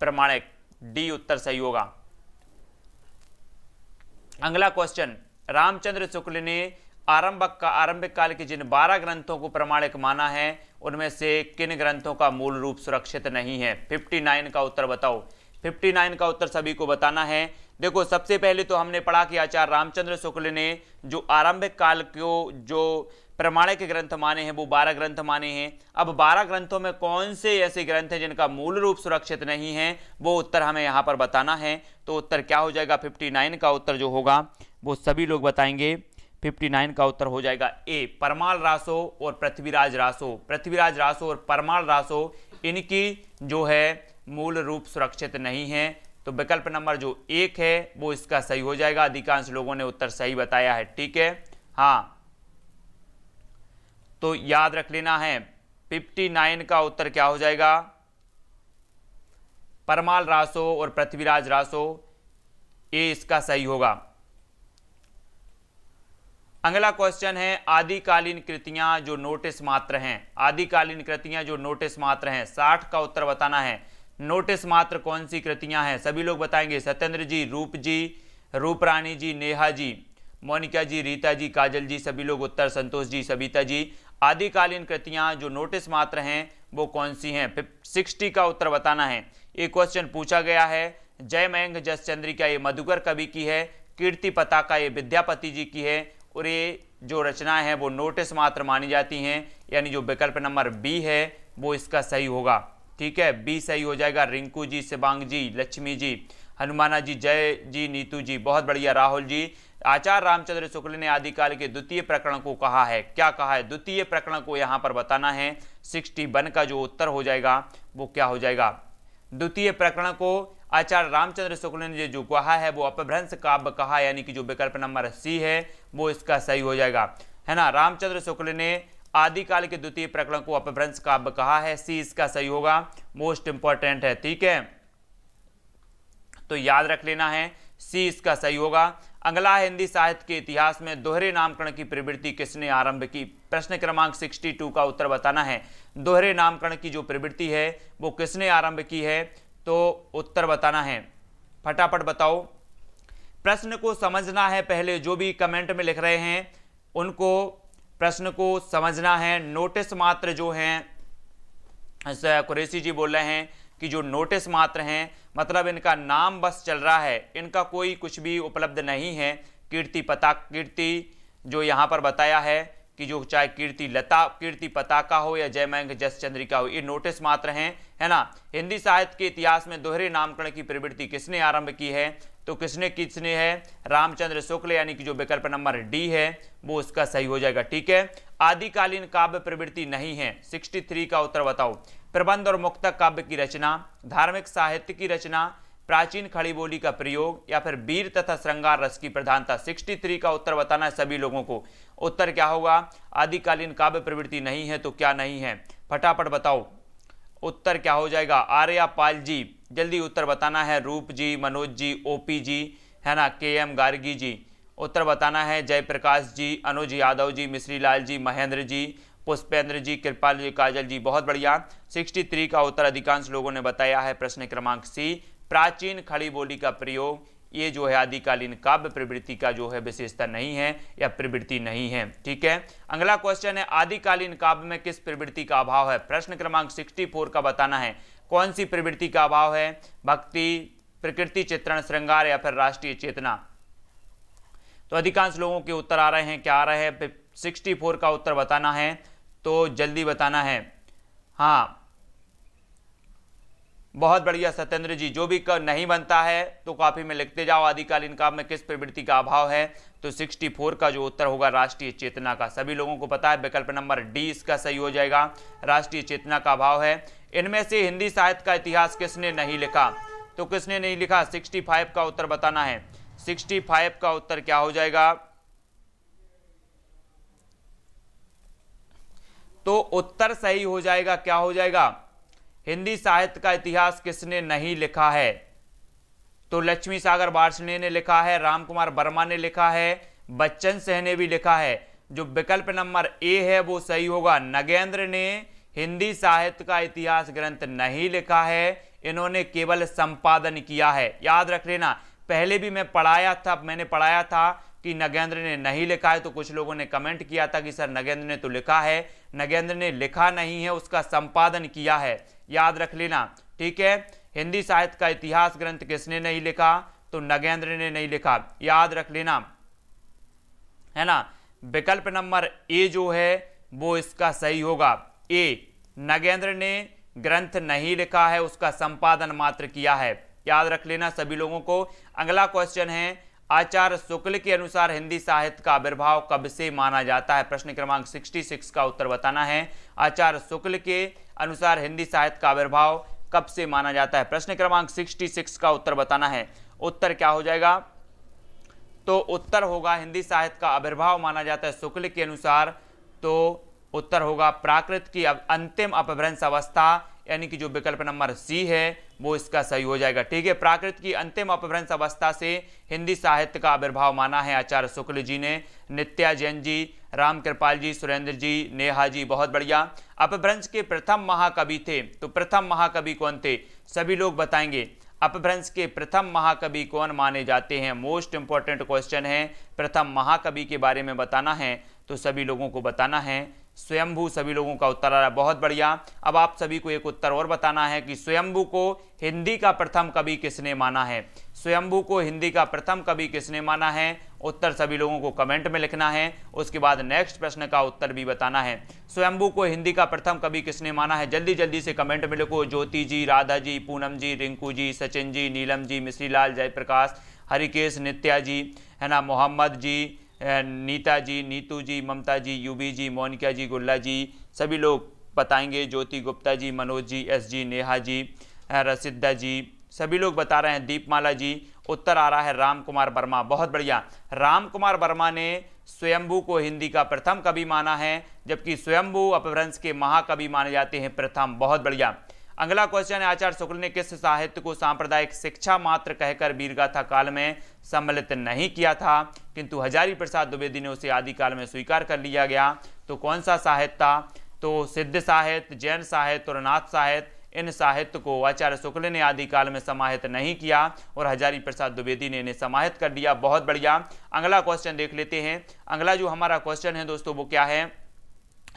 प्रमाणिक। डी उत्तर सही होगा। अगला क्वेश्चन, रामचंद्र शुक्ल ने आरंभिक काल के जिन 12 ग्रंथों को प्रमाणिक माना है उनमें से किन ग्रंथों का मूल रूप सुरक्षित नहीं है? 59 का उत्तर बताओ। 59 का उत्तर सभी को बताना है। देखो, सबसे पहले तो हमने पढ़ा कि आचार्य रामचंद्र शुक्ल ने जो आरंभिक काल को जो प्रमाणिक ग्रंथ माने हैं वो 12 ग्रंथ माने हैं। अब 12 ग्रंथों में कौन से ऐसे ग्रंथ हैं जिनका मूल रूप सुरक्षित नहीं है, वो उत्तर हमें यहाँ पर बताना है। तो उत्तर क्या हो जाएगा? 59 का उत्तर जो होगा वो सभी लोग बताएंगे। 59 का उत्तर हो जाएगा ए, परमाल रासो और पृथ्वीराज रासो। पृथ्वीराज रासो और परमाल रासो, इनकी जो है मूल रूप सुरक्षित नहीं है। तो विकल्प नंबर जो 1 है वो इसका सही हो जाएगा। अधिकांश लोगों ने उत्तर सही बताया है, ठीक है, हाँ। तो याद रख लेना है 59 का उत्तर क्या हो जाएगा? परमाल रासो और पृथ्वीराज रासो, ये इसका सही होगा। अगला क्वेश्चन है, आदिकालीन कृतियां जो नोटिस मात्र हैं। आदिकालीन कृतियां जो नोटिस मात्र हैं, 60 का उत्तर बताना है। नोटिस मात्र कौन सी कृतियां हैं? सभी लोग बताएंगे। सत्येंद्र जी, रूप जी, रूपरानी जी, नेहा जी, मोनिका जी, रीता जी, काजल जी, सभी लोग उत्तर। संतोष जी, सविता जी, आदिकालीन कृतियां जो नोटिस मात्र हैं वो कौन सी हैं? 60 का उत्तर बताना है। एक क्वेश्चन पूछा गया है, जयमयंक जसचंद्रिका ये मधुकर कवि की है, कीर्ति पताका ये विद्यापति जी की है, और ये जो रचनाएं हैं वो नोटिस मात्र मानी जाती हैं, यानी जो विकल्प नंबर बी है वो इसका सही होगा, ठीक है, बी सही हो जाएगा। रिंकू जी, शिवांग जी, लक्ष्मी जी, हनुमाना जी, जय जी, नीतू जी, बहुत बढ़िया। राहुल जी, आचार्य रामचंद्र शुक्ल ने आदिकाल के द्वितीय प्रकरण को कहा है। क्या कहा है? द्वितीय प्रकरण को यहाँ पर बताना है। 61 का जो उत्तर हो जाएगा वो क्या हो जाएगा? द्वितीय प्रकरण को आचार्य रामचंद्र शुक्ल ने जो कहा है वो अपभ्रंश काव्य कहा, यानी कि जो विकल्प नंबर सी है वो इसका सही हो जाएगा, है ना। रामचंद्र शुक्ल ने आदिकाल के द्वितीय प्रकरण को अपभ्रंश काव्य कहा है, सी इसका सही होगा, मोस्ट इंपॉर्टेंट है, ठीक है, तो याद रख लेना है, सी इसका सही होगा। अगला है, हिंदी साहित्य के इतिहास में दोहरे नामकरण की प्रवृत्ति किसने आरंभ की? प्रश्न क्रमांक 62 का उत्तर बताना है। दोहरे नामकरण की जो प्रवृत्ति है वो किसने आरंभ की है? तो उत्तर बताना है, फटाफट बताओ। प्रश्न को समझना है, पहले जो भी कमेंट में लिख रहे हैं उनको प्रश्न को समझना है। नोटिस मात्र जो हैं, कुरैशी जी बोल रहे हैं कि जो नोटिस मात्र हैं मतलब इनका नाम बस चल रहा है, इनका कोई कुछ भी उपलब्ध नहीं है। कीर्ति जो यहाँ पर बताया है कि जो चाहे कीर्ति पताका हो या जयमयंक जसचंद्रिका हो, ये नोटिस मात्र हैं, है ना। हिंदी साहित्य के इतिहास में दोहरे नामकरण की प्रवृत्ति किसने आरंभ की है? तो किसने किसने है, रामचंद्र शुक्ल, यानी कि जो विकल्प नंबर डी है वो उसका सही हो जाएगा। ठीक है, आदिकालीन काव्य प्रवृत्ति नहीं है, 63 का उत्तर बताओ। प्रबंध और मुक्तक काव्य की रचना, धार्मिक साहित्य की रचना, प्राचीन खड़ी बोली का प्रयोग, या फिर वीर तथा श्रृंगार रस की प्रधानता। 63 का उत्तर बताना है सभी लोगों को। उत्तर क्या होगा, आदिकालीन काव्य प्रवृत्ति नहीं है तो क्या नहीं है, फटाफट बताओ उत्तर क्या हो जाएगा। आर्यपाल जी, जल्दी उत्तर बताना है। रूप जी, मनोज जी, ओपी जी, है ना, KM गार्गी जी, उत्तर बताना है। जयप्रकाश जी, अनुज यादव जी, मिश्री लाल जी, महेंद्र जी, पुष्पेंद्र जी, कृपाल जी, काजल जी, बहुत बढ़िया। 63 का उत्तर अधिकांश लोगों ने बताया है प्रश्न क्रमांक सी, प्राचीन खड़ी बोली का प्रयोग। ये जो है आदिकालीन काव्य प्रवृत्ति का जो है विशेषता नहीं है या प्रवृत्ति नहीं है। ठीक है, अगला क्वेश्चन है, आदिकालीन काव्य में किस प्रवृत्ति का अभाव है। प्रश्न क्रमांक 64 का बताना है कौन सी प्रवृत्ति का अभाव है, भक्ति, प्रकृति चित्रण, श्रृंगार या फिर राष्ट्रीय चेतना। तो अधिकांश लोगों के उत्तर आ रहे हैं, क्या आ रहे हैं, 64 का उत्तर बताना है, तो जल्दी बताना है। हाँ, बहुत बढ़िया सत्येंद्र जी, जो भी नहीं बनता है तो कॉपी में लिखते जाओ। आदिकालीन काव्य में किस प्रवृत्ति का अभाव है, तो 64 का जो उत्तर होगा राष्ट्रीय चेतना का। सभी लोगों को पता है विकल्प नंबर डी इसका सही हो जाएगा, राष्ट्रीय चेतना का अभाव है। इनमें से हिंदी साहित्य का इतिहास किसने नहीं लिखा, तो किसने नहीं लिखा, 65 का उत्तर बताना है। 65 का उत्तर क्या हो जाएगा, तो उत्तर सही हो जाएगा, क्या हो जाएगा, हिंदी साहित्य का इतिहास किसने नहीं लिखा है, तो लक्ष्मी सागर वार्ष्णेय ने लिखा है, रामकुमार वर्मा ने लिखा है, बच्चन सिंह ने भी लिखा है। जो विकल्प नंबर ए है वो सही होगा। नगेंद्र ने हिंदी साहित्य का इतिहास ग्रंथ नहीं लिखा है, इन्होंने केवल संपादन किया है। याद रख लेना, पहले भी मैंने पढ़ाया था कि नगेंद्र ने नहीं लिखा है, तो कुछ लोगों ने कमेंट किया था कि सर नगेंद्र ने तो लिखा है, नगेंद्र ने लिखा नहीं है, उसका संपादन किया है। याद रख लेना, ठीक है। हिंदी साहित्य का इतिहास ग्रंथ किसने नहीं लिखा, तो नगेंद्र ने नहीं लिखा, याद रख लेना, है ना। विकल्प नंबर ए जो है वो इसका सही होगा, ए, नगेंद्र ने ग्रंथ नहीं लिखा है, उसका संपादन मात्र किया है। याद रख लेना सभी लोगों को। अगला क्वेश्चन है, आचार्य शुक्ल के अनुसार हिंदी साहित्य का आविर्भाव कब से माना जाता है। प्रश्न क्रमांक 66 का उत्तर बताना है। आचार्य शुक्ल के अनुसार हिंदी साहित्य का आविर्भाव कब से माना जाता है। प्रश्न क्रमांक 66 का उत्तर बताना है। उत्तर क्या हो जाएगा, तो उत्तर होगा हिंदी साहित्य का आविर्भाव माना जाता है शुक्ल के अनुसार, तो उत्तर होगा प्राकृत की अंतिम अपभ्रंश अवस्था, यानी कि जो विकल्प नंबर सी है वो इसका सही हो जाएगा। ठीक है, प्राकृत की अंतिम अपभ्रंश अवस्था से हिंदी साहित्य का आविर्भाव माना है आचार्य शुक्ल जी ने। नित्या जैन जी, राम कृपाल जी, सुरेंद्र जी, नेहा जी, बहुत बढ़िया। अपभ्रंश के प्रथम महाकवि थे, तो प्रथम महाकवि कौन थे, सभी लोग बताएंगे। अपभ्रंश के प्रथम महाकवि कौन माने जाते हैं, मोस्ट इंपॉर्टेंट क्वेश्चन है। प्रथम महाकवि के बारे में बताना है तो सभी लोगों को बताना है स्वयंभू। सभी लोगों का उत्तर आ रहा है, बहुत बढ़िया। अब आप सभी को एक उत्तर और बताना है कि स्वयंभू को हिंदी का प्रथम कवि किसने माना है। स्वयंभू को हिंदी का प्रथम कवि किसने माना है, उत्तर सभी लोगों को कमेंट में लिखना है। उसके बाद नेक्स्ट प्रश्न का उत्तर भी बताना है। स्वयंभू को हिंदी का प्रथम कवि किसने माना है, जल्दी जल्दी से कमेंट में लिखो। ज्योति जी, राधा जी, पूनम जी, रिंकू जी, सचिन जी, नीलम जी, मिश्री लाल, जयप्रकाश, हरिकेश, नित्या जी, है ना, मोहम्मद जी, नीता जी, नीतू जी, ममता जी, यूबी जी, मोनिका जी, गुल्ला जी, सभी लोग बताएंगे। ज्योति गुप्ता जी, मनोज जी, एस जी, नेहा जी, रसिद्दा जी, सभी लोग बता रहे हैं। दीपमाला जी, उत्तर आ रहा है राम कुमार वर्मा, बहुत बढ़िया। राम कुमार वर्मा ने स्वयंभू को हिंदी का प्रथम कवि माना है, जबकि स्वयंभू अपभ्रंश के महाकवि माने जाते हैं प्रथम, बहुत बढ़िया। अगला क्वेश्चन है, आचार्य शुक्ल ने किस साहित्य को सांप्रदायिक शिक्षा मात्र कहकर वीरगाथा काल में सम्मिलित नहीं किया था, किंतु हजारी प्रसाद द्विवेदी ने उसे आदिकाल में स्वीकार कर लिया गया, तो कौन सा साहित्य था, तो सिद्ध साहित्य, जैन साहित्य और नाथ साहित्य। इन साहित्य को आचार्य शुक्ल ने आदिकाल में समाहित नहीं किया और हजारी प्रसाद द्विवेदी ने इन्हें समाहित कर दिया, बहुत बढ़िया। अगला क्वेश्चन देख लेते हैं। अगला जो हमारा क्वेश्चन है दोस्तों वो क्या है,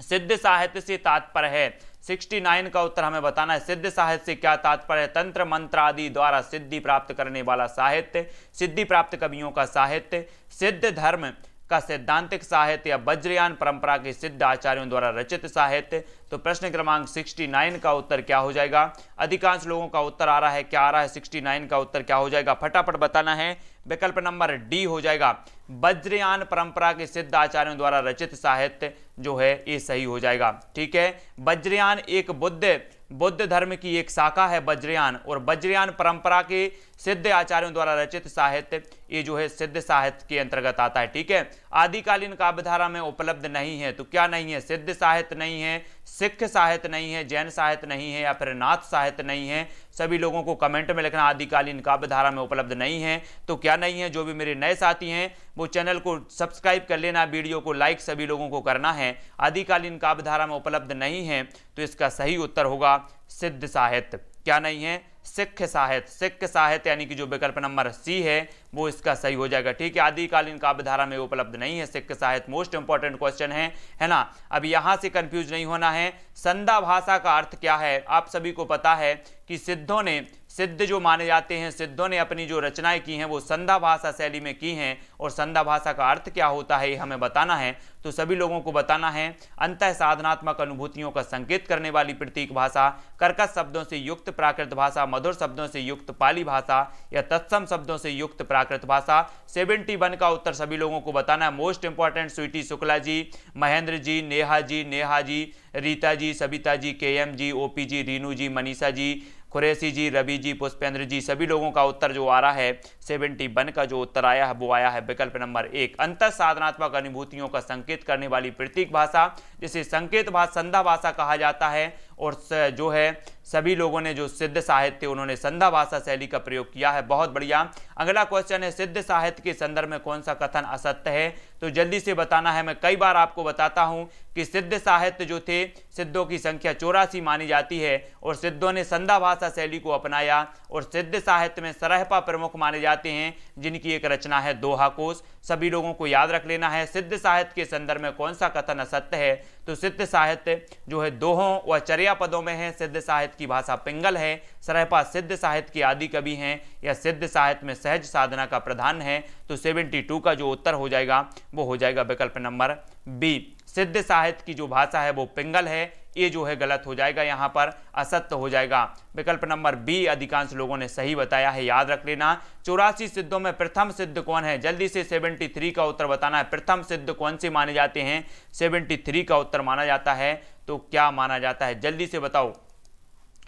सिद्ध साहित्य से तात्पर्य है। 69 का उत्तर हमें बताना है। सिद्ध साहित्य से क्या तात्पर्य है, तंत्र मंत्र आदि द्वारा सिद्धि प्राप्त करने वाला साहित्य, सिद्धि प्राप्त कवियों का साहित्य, सिद्ध धर्म का सैद्धांतिक साहित्य या वज्रयान परंपरा के सिद्ध आचार्यों द्वारा रचित साहित्य। तो प्रश्न क्रमांक 69 का उत्तर क्या हो जाएगा? अधिकांश लोगों का उत्तर आ रहा है, क्या आ रहा है? 69 का उत्तर क्या हो जाएगा? फटाफट बताना है। विकल्प नंबर डी हो जाएगा, वज्रयान परंपरा के सिद्ध आचार्यों द्वारा रचित साहित्य जो है ये सही हो जाएगा। ठीक है, वज्रयान एक बुद्ध धर्म की एक शाखा है वज्रयान, और वज्रयान परंपरा के सिद्ध आचार्यों द्वारा रचित साहित्य ये जो है सिद्ध साहित्य के अंतर्गत आता है। ठीक है, आदिकालीन काव्यधारा में उपलब्ध नहीं है, तो क्या नहीं है? सिद्ध साहित्य नहीं है, सिख साहित्य नहीं है, जैन साहित्य नहीं है, या फिर नाथ साहित्य नहीं है। सभी लोगों को कमेंट में लिखना आदिकालीन काव्यधारा में उपलब्ध नहीं है, तो क्या नहीं है? जो भी मेरे नए साथी हैं वो चैनल को सब्सक्राइब कर लेना, वीडियो को लाइक सभी लोगों को करना है। आदिकालीन काव्यधारा में उपलब्ध नहीं है, तो इसका सही उत्तर होगा सिद्ध साहित्य। क्या नहीं है? सिख साहित्य। सिख साहित्य यानी कि जो विकल्प नंबर सी है वो इसका सही हो जाएगा। ठीक है, आदिकालीन काव्यधारा में उपलब्ध नहीं है सिख साहित्य। मोस्ट इंपॉर्टेंट क्वेश्चन है ना। अब यहां से कंफ्यूज नहीं होना है। संधा भाषा का अर्थ क्या है? आप सभी को पता है कि सिद्ध जो माने जाते हैं, सिद्धों ने अपनी जो रचनाएं की हैं वो संधा भाषा शैली में की हैं, और संधा भाषा का अर्थ क्या होता है ये हमें बताना है। तो सभी लोगों को बताना है, अंतः साधनात्मक अनुभूतियों का संकेत करने वाली प्रतीक भाषा, कर्कश शब्दों से युक्त प्राकृत भाषा, मधुर शब्दों से युक्त पाली भाषा, या तत्सम शब्दों से युक्त प्राकृत भाषा। 71 का उत्तर सभी लोगों को बताना है। मोस्ट इंपॉर्टेंट, स्वीटी शुक्ला जी, महेंद्र जी, नेहा जी, रीता जी, सबिता जी, KM जी, OP जी, रीनू जी, मनीषा जी, कुरैशी जी, रवि जी, पुष्पेंद्र जी, सभी लोगों का उत्तर जो आ रहा है 71 का जो उत्तर आया है वो आया है विकल्प नंबर 1, अंतर साधनात्मक अनुभूतियों का संकेत करने वाली प्रतीक भाषा, जिसे संकेत भाषा, संधा भाषा कहा जाता है। और जो है सभी लोगों ने जो सिद्ध साहित्य उन्होंने संधा भाषा शैली का प्रयोग किया है। बहुत बढ़िया। अगला क्वेश्चन है, सिद्ध साहित्य के संदर्भ में कौन सा कथन असत्य है? तो जल्दी से बताना है। मैं कई बार आपको बताता हूं कि सिद्ध साहित्य जो थे, सिद्धों की संख्या 84 मानी जाती है, और सिद्धों ने संधा भाषा शैली को अपनाया, और सिद्ध साहित्य में सरहपा प्रमुख माने जाते हैं, जिनकी एक रचना है दोहा कोश। सभी लोगों को याद रख लेना है, सिद्ध साहित्य के संदर्भ में कौन सा कथन असत्य है? तो सिद्ध साहित्य जो है दोहों व चर्या पदों में है, सिद्ध साहित्य की भाषा पिंगल है, सरहपा सिद्ध साहित्य के आदि कवि हैं, या सिद्ध साहित्य में सहज साधना का प्रधान है। तो 72 का जो उत्तर हो जाएगा वो हो जाएगा विकल्प नंबर बी, सिद्ध साहित्य की जो भाषा है वो पिंगल है। ये जो है गलत हो जाएगा, यहाँ पर असत्य हो जाएगा। विकल्प नंबर बी अधिकांश लोगों ने सही बताया है, याद रख लेना। 84 सिद्धों में प्रथम सिद्ध कौन है? जल्दी से 73 का उत्तर बताना है। प्रथम सिद्ध कौन से माने जाते हैं? 73 का उत्तर माना जाता है। तो क्या माना जाता है? जल्दी से बताओ।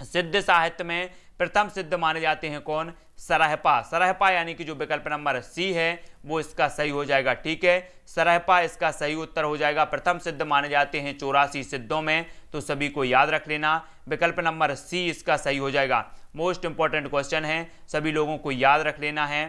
सिद्ध साहित्य में प्रथम सिद्ध माने जाते हैं कौन? सरहपा। सरहपा यानी कि जो विकल्प नंबर सी है वो इसका सही हो जाएगा। ठीक है, सरहपा इसका सही उत्तर हो जाएगा। प्रथम सिद्ध माने जाते हैं 84 सिद्धों में, तो सभी को याद रख लेना। विकल्प नंबर सी इसका सही हो जाएगा। मोस्ट इंपॉर्टेंट क्वेश्चन है, सभी लोगों को याद रख लेना है।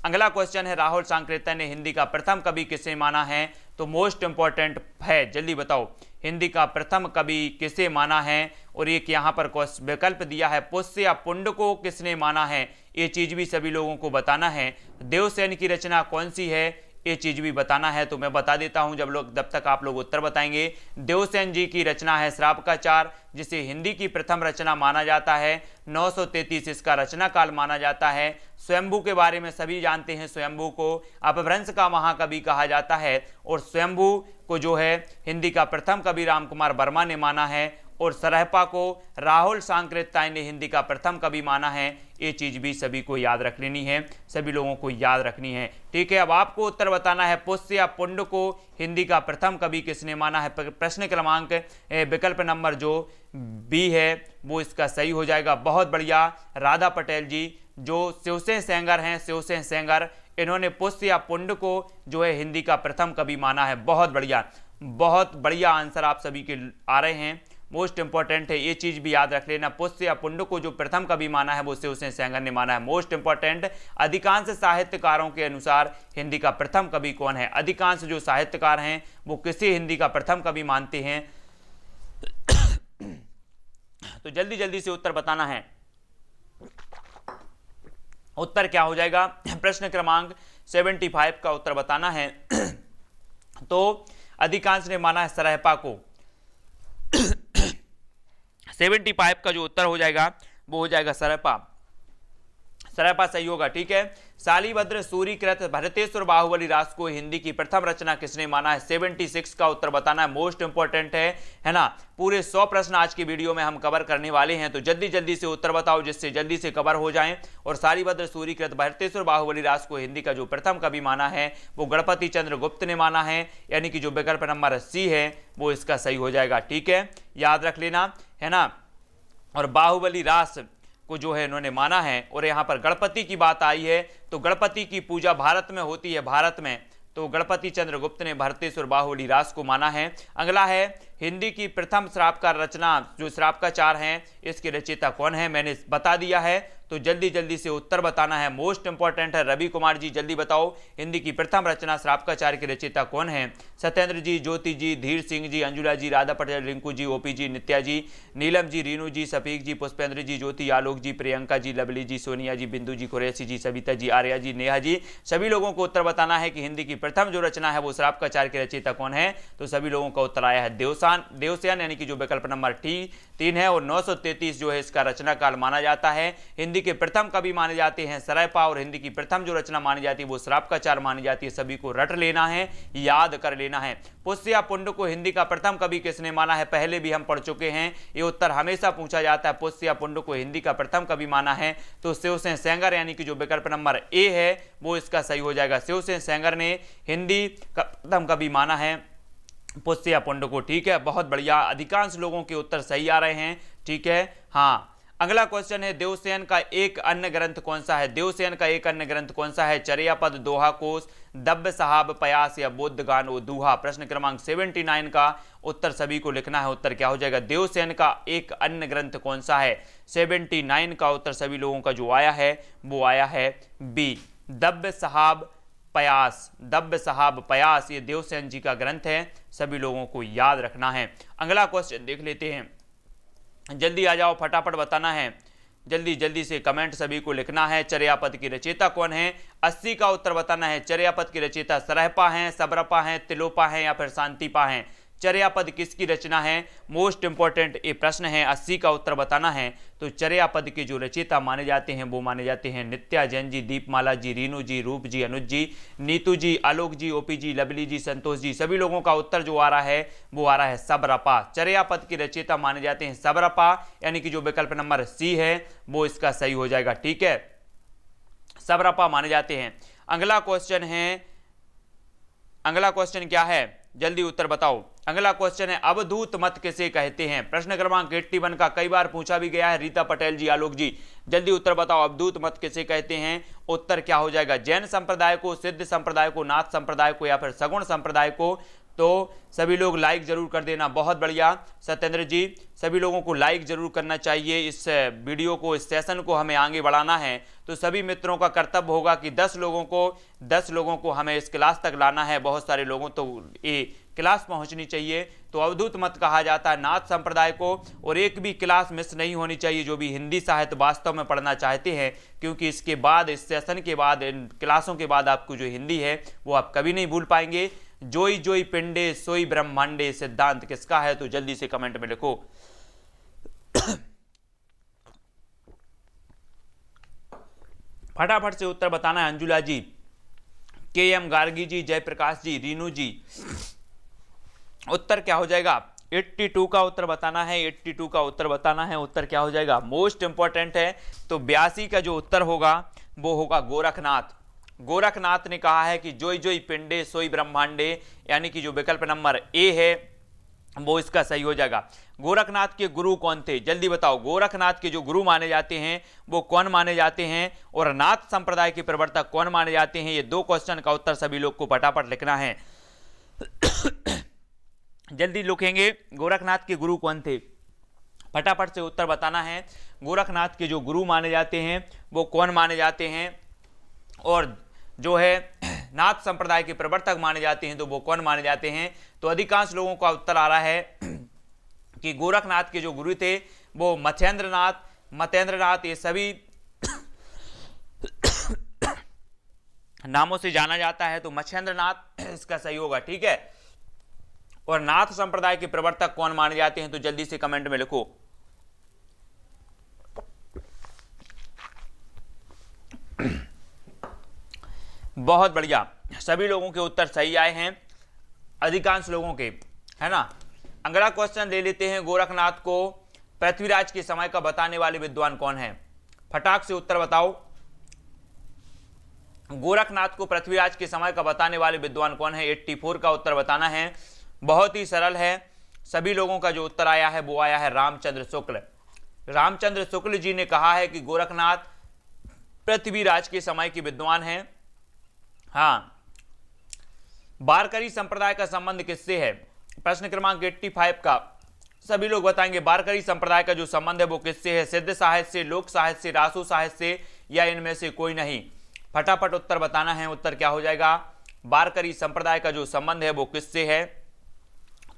अगला क्वेश्चन है, राहुल सांकृत्य ने हिंदी का प्रथम कवि किसे माना है? तो मोस्ट इंपॉर्टेंट है, जल्दी बताओ, हिंदी का प्रथम कवि किसे माना है? और एक यहाँ पर विकल्प दिया है, पुष्य या पुंड को किसने माना है? ये चीज भी सभी लोगों को बताना है। देवसेन की रचना कौन सी है? ये चीज भी बताना है। तो मैं बता देता हूं जब तक आप लोग उत्तर बताएंगे। देवसेन जी की रचना है श्राप का चार, जिसे हिंदी की प्रथम रचना माना जाता है। 933 इसका रचना काल माना जाता है। स्वयंभू के बारे में सभी जानते हैं, स्वयंभू को अपभ्रंश का महाकवि कहा जाता है, और स्वयंभू को जो है हिंदी का प्रथम कवि रामकुमार वर्मा ने माना है, और सरहपा को राहुल सांकृत्य ने हिंदी का प्रथम कवि माना है। ये चीज भी सभी को याद रख लेनी है, सभी लोगों को याद रखनी है। ठीक है, अब आपको उत्तर बताना है, पुष्य या पुंड को हिंदी का प्रथम कवि किसने माना है? प्रश्न क्रमांक विकल्प नंबर जो बी है वो इसका सही हो जाएगा। बहुत बढ़िया, राधा पटेल जी जो शिवसेन सेंगर हैं, शिवसेन सेंगर, इन्होंने पुष्य या पुंड को जो है हिंदी का प्रथम कवि माना है। बहुत बढ़िया, बहुत बढ़िया आंसर आप सभी के आ रहे हैं। मोस्ट इंपॉर्टेंट है, ये चीज भी याद रख लेना, पुष्य या पुंड को जो प्रथम कवि माना है वो शिवसेन सेंगर ने माना है। मोस्ट इंपॉर्टेंट, अधिकांश साहित्यकारों के अनुसार हिंदी का प्रथम कवि कौन है? अधिकांश जो साहित्यकार हैं वो किसे हिंदी का प्रथम कवि मानते हैं? तो जल्दी जल्दी से उत्तर बताना है। उत्तर क्या हो जाएगा? प्रश्न क्रमांक 75 का उत्तर बताना है। तो अधिकांश ने माना है सरहपा को। 75 का जो उत्तर हो जाएगा वो हो जाएगा सरहपा। सरहपा सही होगा। ठीक है, शालिभद्र सूरीकृत भरतेश्वर बाहुबली रास को हिंदी की प्रथम रचना किसने माना है? 76 का उत्तर बताना है, मोस्ट इंपॉर्टेंट है ना। पूरे 100 प्रश्न आज की वीडियो में हम कवर करने वाले हैं, तो जल्दी जल्दी से उत्तर बताओ जिससे जल्दी से कवर हो जाएं। और शालिभद्र सूरीकृत भरतेश्वर बाहुबली रास को हिंदी का जो प्रथम कवि माना है वो गणपति चंद्र गुप्त ने माना है, यानी कि जो विकल्प नंबर सी है वो इसका सही हो जाएगा। ठीक है, याद रख लेना, है ना। और बाहुबली रास को जो है इन्होंने माना है, और यहाँ पर गणपति की बात आई है तो गणपति की पूजा भारत में होती है, भारत में, तो गणपति चंद्र गुप्त ने भरतेश्वर बाहुबली रास को माना है। अगला है हिंदी की प्रथम श्रावकार रचना, जो श्रावकाचार हैं इसके रचयिता कौन है, मैंने बता दिया है, तो जल्दी जल्दी से उत्तर बताना है, मोस्ट इंपॉर्टेंट है। रवि कुमार जी जल्दी बताओ, हिंदी की प्रथम रचना श्रावकाचार के रचयिता कौन है? सत्येंद्र जी, ज्योति जी, धीर सिंह जी, अंजुला जी, राधा पटेल, रिंकू जी, ओपी जी, नित्या जी, नीलम जी, रीनू जी, सफीक जी, पुष्पेंद्र जी, ज्योति, आलोक जी, प्रियंका जी, लवली जी, सोनिया जी, बिंदु जी, कुरैशी जी, सविता जी, आर्या जी, नेहा जी, सभी लोगों को उत्तर बताना है कि हिंदी की प्रथम जो रचना है वो श्रावकाचार के रचयिता कौन है। तो सभी लोगों का उत्तर आया है देवसेन, यानी कि जो विकल्प नंबर 3 है। और 933 जो है इसका रचना काल माना जाता है। हिंदी के प्रथम कवि माने जाते हैं सरयपा, और हिंदी की प्रथम जो रचना मानी जाती है वो श्रावकाचार मानी जाती है। सभी को रट लेना है, याद कर लेना है। पुष्य या पुंड को हिंदी का प्रथम कवि किसने माना है? पहले भी हम पढ़ चुके हैं, ये उत्तर हमेशा पूछा जाता है। पुष्य या पुंड को हिंदी का प्रथम कवि माना है तो शिवसेन सेंगर, यानी कि जो विकल्प नंबर ए है वो इसका सही हो जाएगा। शिवसेन सेंगर ने हिंदी का प्रथम कवि माना है पुष्य या पुंड को। ठीक है, बहुत बढ़िया, अधिकांश लोगों के उत्तर सही आ रहे हैं। ठीक है, हाँ। अगला क्वेश्चन है देवसेन का एक अन्य ग्रंथ कौन सा है? देवसेन का एक अन्य ग्रंथ कौन सा है? चर्यापद, दोहा कोश, दब्ब साहब, पयास या बुद्ध गान ओ दूहा। प्रश्न क्रमांक 79 का उत्तर सभी को लिखना है। उत्तर क्या हो जाएगा? देवसेन का एक अन्य ग्रंथ कौन सा है? 79 का उत्तर सभी लोगों का जो आया है वो आया है बी, दब्ब साहब पयास। दब्ब साहब पयास ये देवसेन जी का ग्रंथ है, सभी लोगों को याद रखना है। अगला क्वेश्चन देख लेते हैं, जल्दी आ जाओ, फटाफट बताना है, जल्दी जल्दी से कमेंट सभी को लिखना है। चर्यापद की रचयिता कौन है? 80 का उत्तर बताना है। चर्यापद की रचयिता सरयपा हैं, सबरपा हैं, तिलोपा हैं या फिर शांतिपा हैं? चर्यापद किसकी रचना है? मोस्ट इंपॉर्टेंट ये प्रश्न है, 80 का उत्तर बताना है। तो चर्यापद के जो रचयिता माने जाते हैं वो माने जाते हैं नित्या जैन जी, दीपमाला जी, रीनू जी, रूप जी, अनुज जी, नीतू जी, आलोक जी, ओपी जी, लवली जी, संतोष जी। सभी लोगों का उत्तर जो आ रहा है वो आ रहा है सबरपा। चर्यापद के रचयिता माने जाते हैं सबरपा, यानी कि जो विकल्प नंबर सी है वो इसका सही हो जाएगा। ठीक है, सबरपा माने जाते हैं। अगला क्वेश्चन है, अगला क्वेश्चन क्या है? जल्दी उत्तर बताओ। अगला क्वेश्चन है अवधूत मत किसे कहते हैं? प्रश्न क्रमांक 81 का कई बार पूछा भी गया है। रीता पटेल जी, आलोक जी, जल्दी उत्तर बताओ, अवधूत मत किसे कहते हैं? उत्तर क्या हो जाएगा? जैन संप्रदाय को, सिद्ध संप्रदाय को, नाथ संप्रदाय को या फिर सगुण संप्रदाय को? तो सभी लोग लाइक जरूर कर देना। बहुत बढ़िया सत्येंद्र जी, सभी लोगों को लाइक जरूर करना चाहिए। इस वीडियो को, इस सेशन को हमें आगे बढ़ाना है, तो सभी मित्रों का कर्तव्य होगा कि 10 लोगों को हमें इस क्लास तक लाना है। बहुत सारे लोगों तो ये क्लास पहुंचनी चाहिए। तो अवधूत मत कहा जाता है नाथ संप्रदाय को, और एक भी क्लास मिस नहीं होनी चाहिए जो भी हिंदी साहित्य वास्तव में पढ़ना चाहते हैं, क्योंकि इसके बाद, इस सेशन के बाद, इन क्लासों के बाद आपको जो हिंदी है वो आप कभी नहीं भूल पाएंगे। जोई जोई पिंडे सोई ब्रह्मांडे सिद्धांत किसका है? तो जल्दी से कमेंट में लिखो। फटाफट से उत्तर बताना है। अंजुला जी, के.एम. गार्गी जी, जयप्रकाश जी, रीनू जी, उत्तर क्या हो जाएगा? 82 का उत्तर बताना है। 82 का उत्तर बताना है। उत्तर क्या हो जाएगा? मोस्ट इंपॉर्टेंट है। तो 82 का जो उत्तर होगा वो होगा गोरखनाथ। गोरखनाथ ने कहा है कि जोई जोई पिंडे सोई ब्रह्मांडे, यानी कि जो विकल्प नंबर ए है वो इसका सही हो जाएगा। गोरखनाथ के गुरु कौन थे? जल्दी बताओ, गोरखनाथ के जो गुरु माने जाते हैं वो कौन माने जाते हैं, और नाथ संप्रदाय के प्रवर्तक कौन माने जाते हैं? ये 2 क्वेश्चन का उत्तर सभी लोग को फटाफट लिखना है। जल्दी लिखेंगे, गोरखनाथ के गुरु कौन थे? फटाफट से उत्तर बताना है। गोरखनाथ के जो गुरु माने जाते हैं वो कौन माने जाते हैं, और जो है नाथ संप्रदाय के प्रवर्तक माने जाते हैं तो वो कौन माने जाते हैं? तो अधिकांश लोगों का उत्तर आ रहा है कि गोरखनाथ के जो गुरु थे वो मतेंद्रनाथ, ये सभी नामों से जाना जाता है, तो मच्छेंद्रनाथ इसका सही होगा। ठीक है, और नाथ संप्रदाय के प्रवर्तक कौन माने जाते हैं? तो जल्दी से कमेंट में लिखो। बहुत बढ़िया, सभी लोगों के उत्तर सही आए हैं, अधिकांश लोगों के, है ना। अगला क्वेश्चन ले लेते हैं। गोरखनाथ को पृथ्वीराज के समय का बताने वाले विद्वान कौन है? फटाक से उत्तर बताओ। गोरखनाथ को पृथ्वीराज के समय का बताने वाले विद्वान कौन है? 84 का उत्तर बताना है। बहुत ही सरल है, सभी लोगों का जो उत्तर आया है वो आया है रामचंद्र शुक्ल। रामचंद्र शुक्ल जी ने कहा है कि गोरखनाथ पृथ्वीराज के समय के विद्वान हैं। हाँ, वारकरी संप्रदाय का संबंध किससे है? प्रश्न क्रमांक 85 का सभी लोग बताएंगे वारकरी संप्रदाय का जो संबंध है वो किससे है? सिद्ध साहित्य से, लोक साहित्य से, रासो साहित्य से, या इनमें से कोई नहीं? फटाफट उत्तर बताना है। उत्तर क्या हो जाएगा? वारकरी संप्रदाय का जो संबंध है वो किससे है?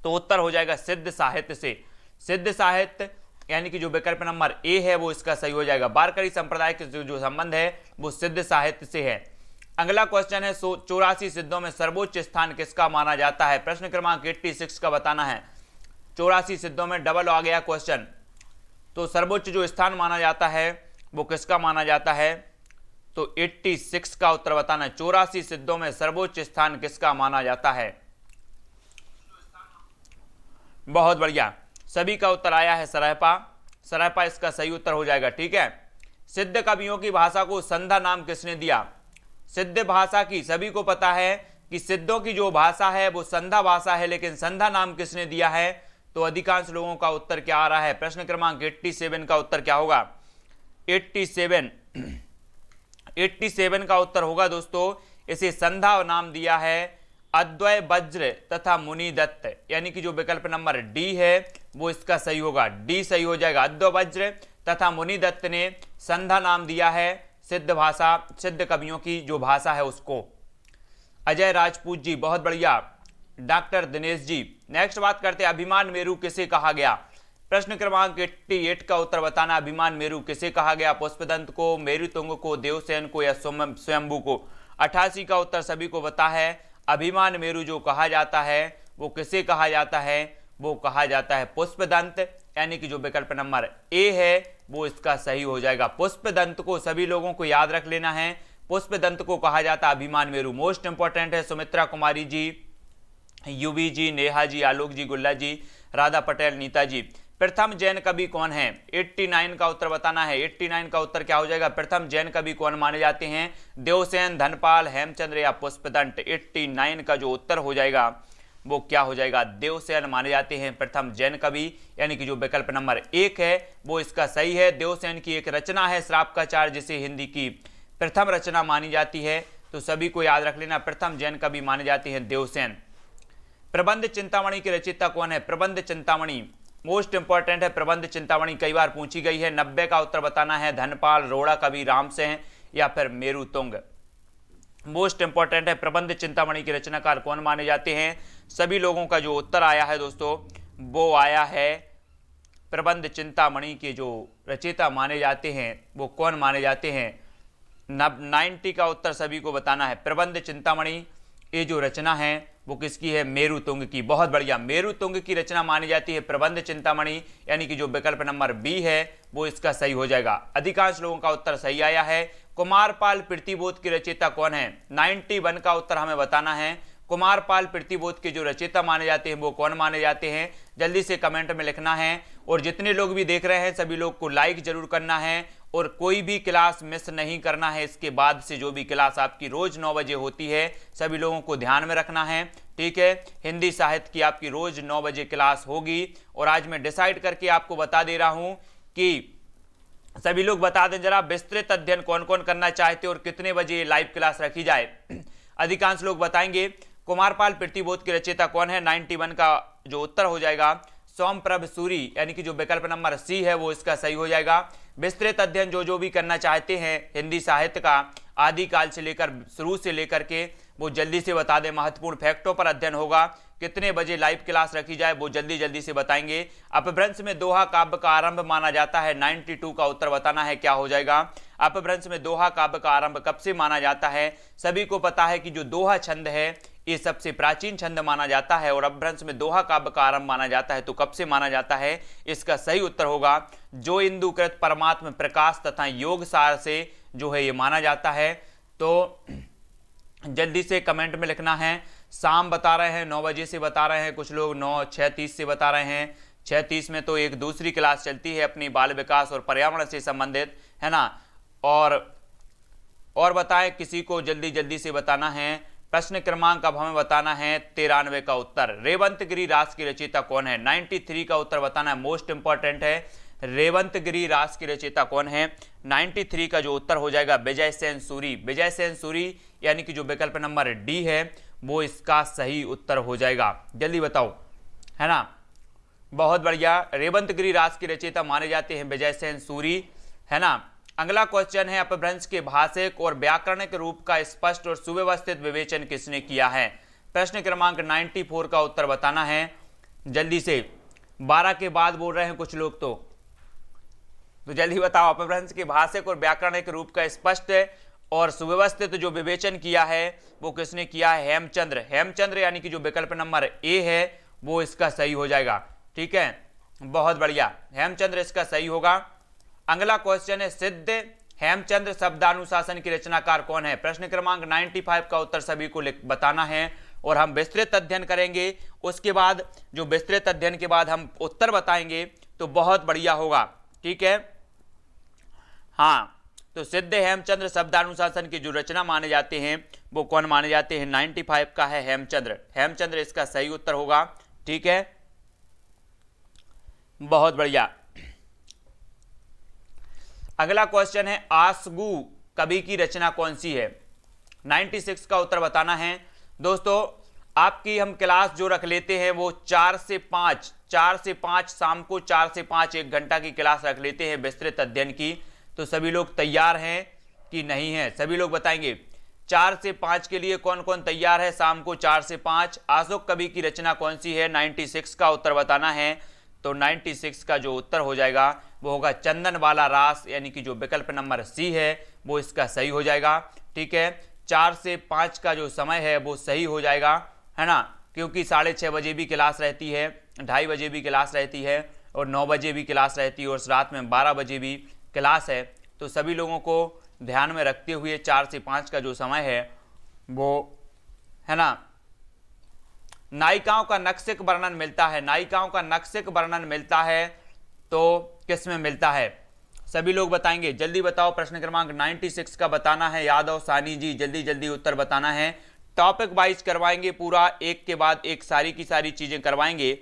तो उत्तर हो जाएगा सिद्ध साहित्य से। सिद्ध साहित्य यानी कि जो विकल्प नंबर ए है वो इसका सही हो जाएगा। वारकरी संप्रदाय के जो संबंध है वो सिद्ध साहित्य से है। अगला क्वेश्चन है 84 सिद्धों में सर्वोच्च स्थान किसका माना जाता है? प्रश्न क्रमांक 86 का बताना है। 84 सिद्धों में डबल आ गया क्वेश्चन, तो सर्वोच्च जो स्थान माना जाता है वो किसका माना जाता है? तो 86 का उत्तर बताना है। 84 सिद्धों में सर्वोच्च स्थान किसका माना जाता है? बहुत बढ़िया, सभी का उत्तर आया है सरहपा। सरहपा इसका सही उत्तर हो जाएगा। ठीक है, सिद्ध कवियों की भाषा को संधा नाम किसने दिया? सिद्ध भाषा की सभी को पता है कि सिद्धों की जो भाषा है वो संधा भाषा है, लेकिन संधा नाम किसने दिया है? तो अधिकांश लोगों का उत्तर क्या आ रहा है? प्रश्न क्रमांक 87 का उत्तर क्या होगा? 87 का उत्तर होगा दोस्तों, इसे संधा नाम दिया है अद्वय वज्र तथा मुनि दत्त, यानी कि जो विकल्प नंबर डी है वो इसका सही होगा। डी सही हो जाएगा। अद्वय वज्र तथा मुनि दत्त ने संधा नाम दिया है सिद्ध भाषा, सिद्ध कवियों की जो भाषा है उसको। अजय राजपूत जी बहुत बढ़िया। डॉक्टर दिनेश जी, नेक्स्ट बात करते हैं अभिमान मेरु किसे कहा गया? प्रश्न क्रमांक 88 का उत्तर बताना। अभिमान मेरु किसे कहा गया? पुष्पदंत को, मेरुतुंग को, देवसेन को, या स्वयंभू को? 88 का उत्तर सभी को पता है। अभिमान मेरु जो कहा जाता है वो किसे कहा जाता है? वो कहा जाता है पुष्पदंत, यानी कि जो विकल्प नंबर ए है वो इसका सही हो जाएगा। पुष्पदंत को सभी लोगों को याद रख लेना है, पुष्पदंत को कहा जाता है अभिमान मेरु। मोस्ट इंपॉर्टेंट है। सुमित्रा कुमारी जी, यूवी जी, नेहा जी, आलोक जी, गुल्ला जी, राधा पटेल, नीता जी। प्रथम जैन कवि कौन है? 89 का उत्तर बताना है। 89 का उत्तर क्या हो जाएगा? प्रथम जैन कवि कौन माने जाते हैं? देवसेन, धनपाल, हेमचंद्र या पुष्पदंत? 89 का जो उत्तर हो जाएगा वो क्या हो जाएगा? देवसेन माने जाते हैं प्रथम जैन कवि, यानी कि जो विकल्प नंबर 1 है वो इसका सही है। देवसेन की एक रचना है श्राप का चार, जिसे हिंदी की प्रथम रचना मानी जाती है, तो सभी को याद रख लेना, प्रथम जैन कवि माने जाते हैं देवसेन। प्रबंध चिंतामणि के रचयिता कौन है? प्रबंध चिंतामणि मोस्ट इंपॉर्टेंट है। प्रबंध चिंतामणि कई बार पूछी गई है। 90 का उत्तर बताना है। धनपाल, रोड़ा कवि, रामसेन या फिर मेरुतुंग? मोस्ट इंपॉर्टेंट है। प्रबंध चिंतामणि के रचनाकार कौन माने जाते हैं? सभी लोगों का जो उत्तर आया है दोस्तों वो आया है प्रबंध चिंतामणि के जो रचयिता माने जाते हैं वो कौन माने जाते हैं? 90 का उत्तर सभी को बताना है। प्रबंध चिंतामणि ये जो रचना है वो किसकी है? मेरुतुंग की। बहुत बढ़िया, मेरुतुंग की रचना मानी जाती है प्रबंध चिंतामणि, यानी कि जो विकल्प नंबर बी है वो इसका सही हो जाएगा। अधिकांश लोगों का उत्तर सही आया है। कुमारपाल प्रतिबोध के रचयिता कौन है? 91 का उत्तर हमें बताना है। कुमारपाल प्रतिबोध के जो रचयिता माने जाते हैं वो कौन माने जाते हैं? जल्दी से कमेंट में लिखना है। और जितने लोग भी देख रहे हैं सभी लोग को लाइक जरूर करना है, और कोई भी क्लास मिस नहीं करना है। इसके बाद से जो भी क्लास आपकी रोज 9 बजे होती है सभी लोगों को ध्यान में रखना है। ठीक है, हिंदी साहित्य की आपकी रोज 9 बजे क्लास होगी। और आज मैं डिसाइड करके आपको बता दे रहा हूं कि सभी लोग बता दें जरा, विस्तृत अध्ययन कौन कौन करना चाहते और कितने बजे लाइव क्लास रखी जाए। अधिकांश लोग बताएंगे। कुमारपाल प्रतिबोध के रचयिता कौन है? 91 का जो उत्तर हो जाएगा सोमप्रभ सूरी, यानी कि जो विकल्प नंबर सी है वो इसका सही हो जाएगा। विस्तृत अध्ययन जो भी करना चाहते हैं हिंदी साहित्य का आदिकाल से लेकर शुरू से लेकर के, वो जल्दी से बता दें। महत्वपूर्ण फैक्टों पर अध्ययन होगा। कितने बजे लाइव क्लास रखी जाए वो जल्दी से बताएंगे। अपभ्रंश में दोहा काव्य का आरंभ माना जाता है। 92 का उत्तर बताना है, क्या हो जाएगा? अपभ्रंश में दोहा काव्य का आरंभ कब से माना जाता है? सभी को पता है कि जो दोहा छंद है ये सबसे प्राचीन छंद माना जाता है, और अपभ्रंश में दोहा काव्य का आरंभ माना जाता है, तो कब से माना जाता है? इसका सही उत्तर होगा जो इंदुकृत परमात्म प्रकाश तथा योग सार से जो है ये माना जाता है। तो जल्दी से कमेंट में लिखना है। शाम बता रहे हैं 9 बजे से बता रहे हैं, कुछ लोग 6:30 से बता रहे हैं। 6:30 में तो एक दूसरी क्लास चलती है अपनी बाल विकास और पर्यावरण से संबंधित, है ना। और बताएं, किसी को जल्दी जल्दी से बताना है। प्रश्न क्रमांक अब हमें बताना है 93 का उत्तर। रेवंतगिरी रास की रचयिता कौन है? 93 का उत्तर बताना है, मोस्ट इंपॉर्टेंट है। रेवंतगिरी रास की रचयिता कौन है? 93 का जो उत्तर हो जाएगा विजय सेन सूरी। विजय सेन सूरी यानी कि जो विकल्प नंबर डी है वो इसका सही उत्तर हो जाएगा। जल्दी बताओ, है ना। बहुत बढ़िया, रेवंतगिरी रास की रचयिता माने जाते हैं विजय सेन सूरी, है ना। अगला क्वेश्चन है, अपभ्रंश के भाषिक और व्याकरणिक रूप का स्पष्ट और सुव्यवस्थित विवेचन किसने किया है? प्रश्न क्रमांक 94 का उत्तर बताना है जल्दी से। 12 के बाद बोल रहे हैं कुछ लोग, तो जल्दी बताओ। अपभ्रंश के भाषिक और व्याकरणिक रूप का स्पष्ट और सुव्यवस्थित जो विवेचन किया है वो किसने किया है? हेमचंद्र। हेमचंद्र यानी कि जो विकल्प नंबर ए है वो इसका सही हो जाएगा। ठीक है, बहुत बढ़िया, हेमचंद्र इसका सही होगा। अगला क्वेश्चन है, सिद्ध हेमचंद्र शब्दानुशासन की रचनाकार कौन है? प्रश्न क्रमांक 95 का उत्तर सभी को बताना है और हम विस्तृत अध्ययन करेंगे। उसके बाद जो विस्तृत अध्ययन के बाद हम उत्तर बताएंगे तो बहुत बढ़िया होगा। ठीक है, हाँ, तो सिद्ध हेमचंद्र शब्दानुशासन की जो रचना माने जाते हैं वो कौन माने जाते हैं? 95 का है हेमचंद्र। हेमचंद्र इसका सही उत्तर होगा। ठीक है, बहुत बढ़िया। अगला क्वेश्चन है, आसगू कवि की रचना कौन सी है? 96 का उत्तर बताना है। दोस्तों, आपकी हम क्लास जो रख लेते हैं वो 4 से 5 शाम को 4 से 5 1 घंटा की क्लास रख लेते हैं विस्तृत अध्ययन की। तो सभी लोग तैयार हैं कि नहीं है? सभी लोग बताएंगे 4 से 5 के लिए कौन कौन तैयार है? शाम को 4 से 5 अशोक कवि की रचना कौन सी है? 96 का उत्तर बताना है। तो 96 का जो उत्तर हो जाएगा वो होगा चंदन वाला रास, यानी कि जो विकल्प नंबर सी है वो इसका सही हो जाएगा। ठीक है, 4 से 5 का जो समय है वो सही हो जाएगा, है ना, क्योंकि 6:30 बजे भी क्लास रहती है, 2:30 बजे भी क्लास रहती है और 9 बजे भी क्लास रहती है और रात में 12 बजे भी क्लास है। तो सभी लोगों को ध्यान में रखते हुए 4 से 5 का जो समय है वो, है ना। नायिकाओं का नक्सिक वर्णन मिलता है। नायिकाओं का नक्सिक वर्णन मिलता है तो किस में मिलता है? सभी लोग बताएंगे, जल्दी बताओ। प्रश्न क्रमांक 96 का बताना है। यादव सानी जी जल्दी जल्दी उत्तर बताना है। टॉपिक वाइज करवाएंगे पूरा, एक के बाद एक सारी की सारी चीजें करवाएंगे।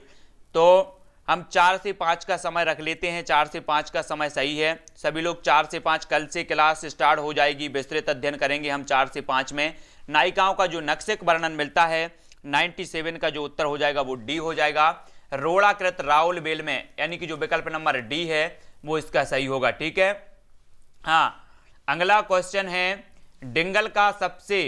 तो हम 4 से 5 का समय रख लेते हैं। 4 से 5 का समय सही है। सभी लोग 4 से 5, कल से क्लास स्टार्ट हो जाएगी, विस्तृत अध्ययन करेंगे हम 4 से 5 में। नायिकाओं का जो नक्सिक वर्णन मिलता है 97 का जो उत्तर हो जाएगा वो डी हो जाएगा। रोड़ाकृत राउल बेल में, यानी कि जो विकल्प नंबर डी है वो इसका सही होगा। ठीक है, हाँ। अगला क्वेश्चन है, डिंगल का सबसे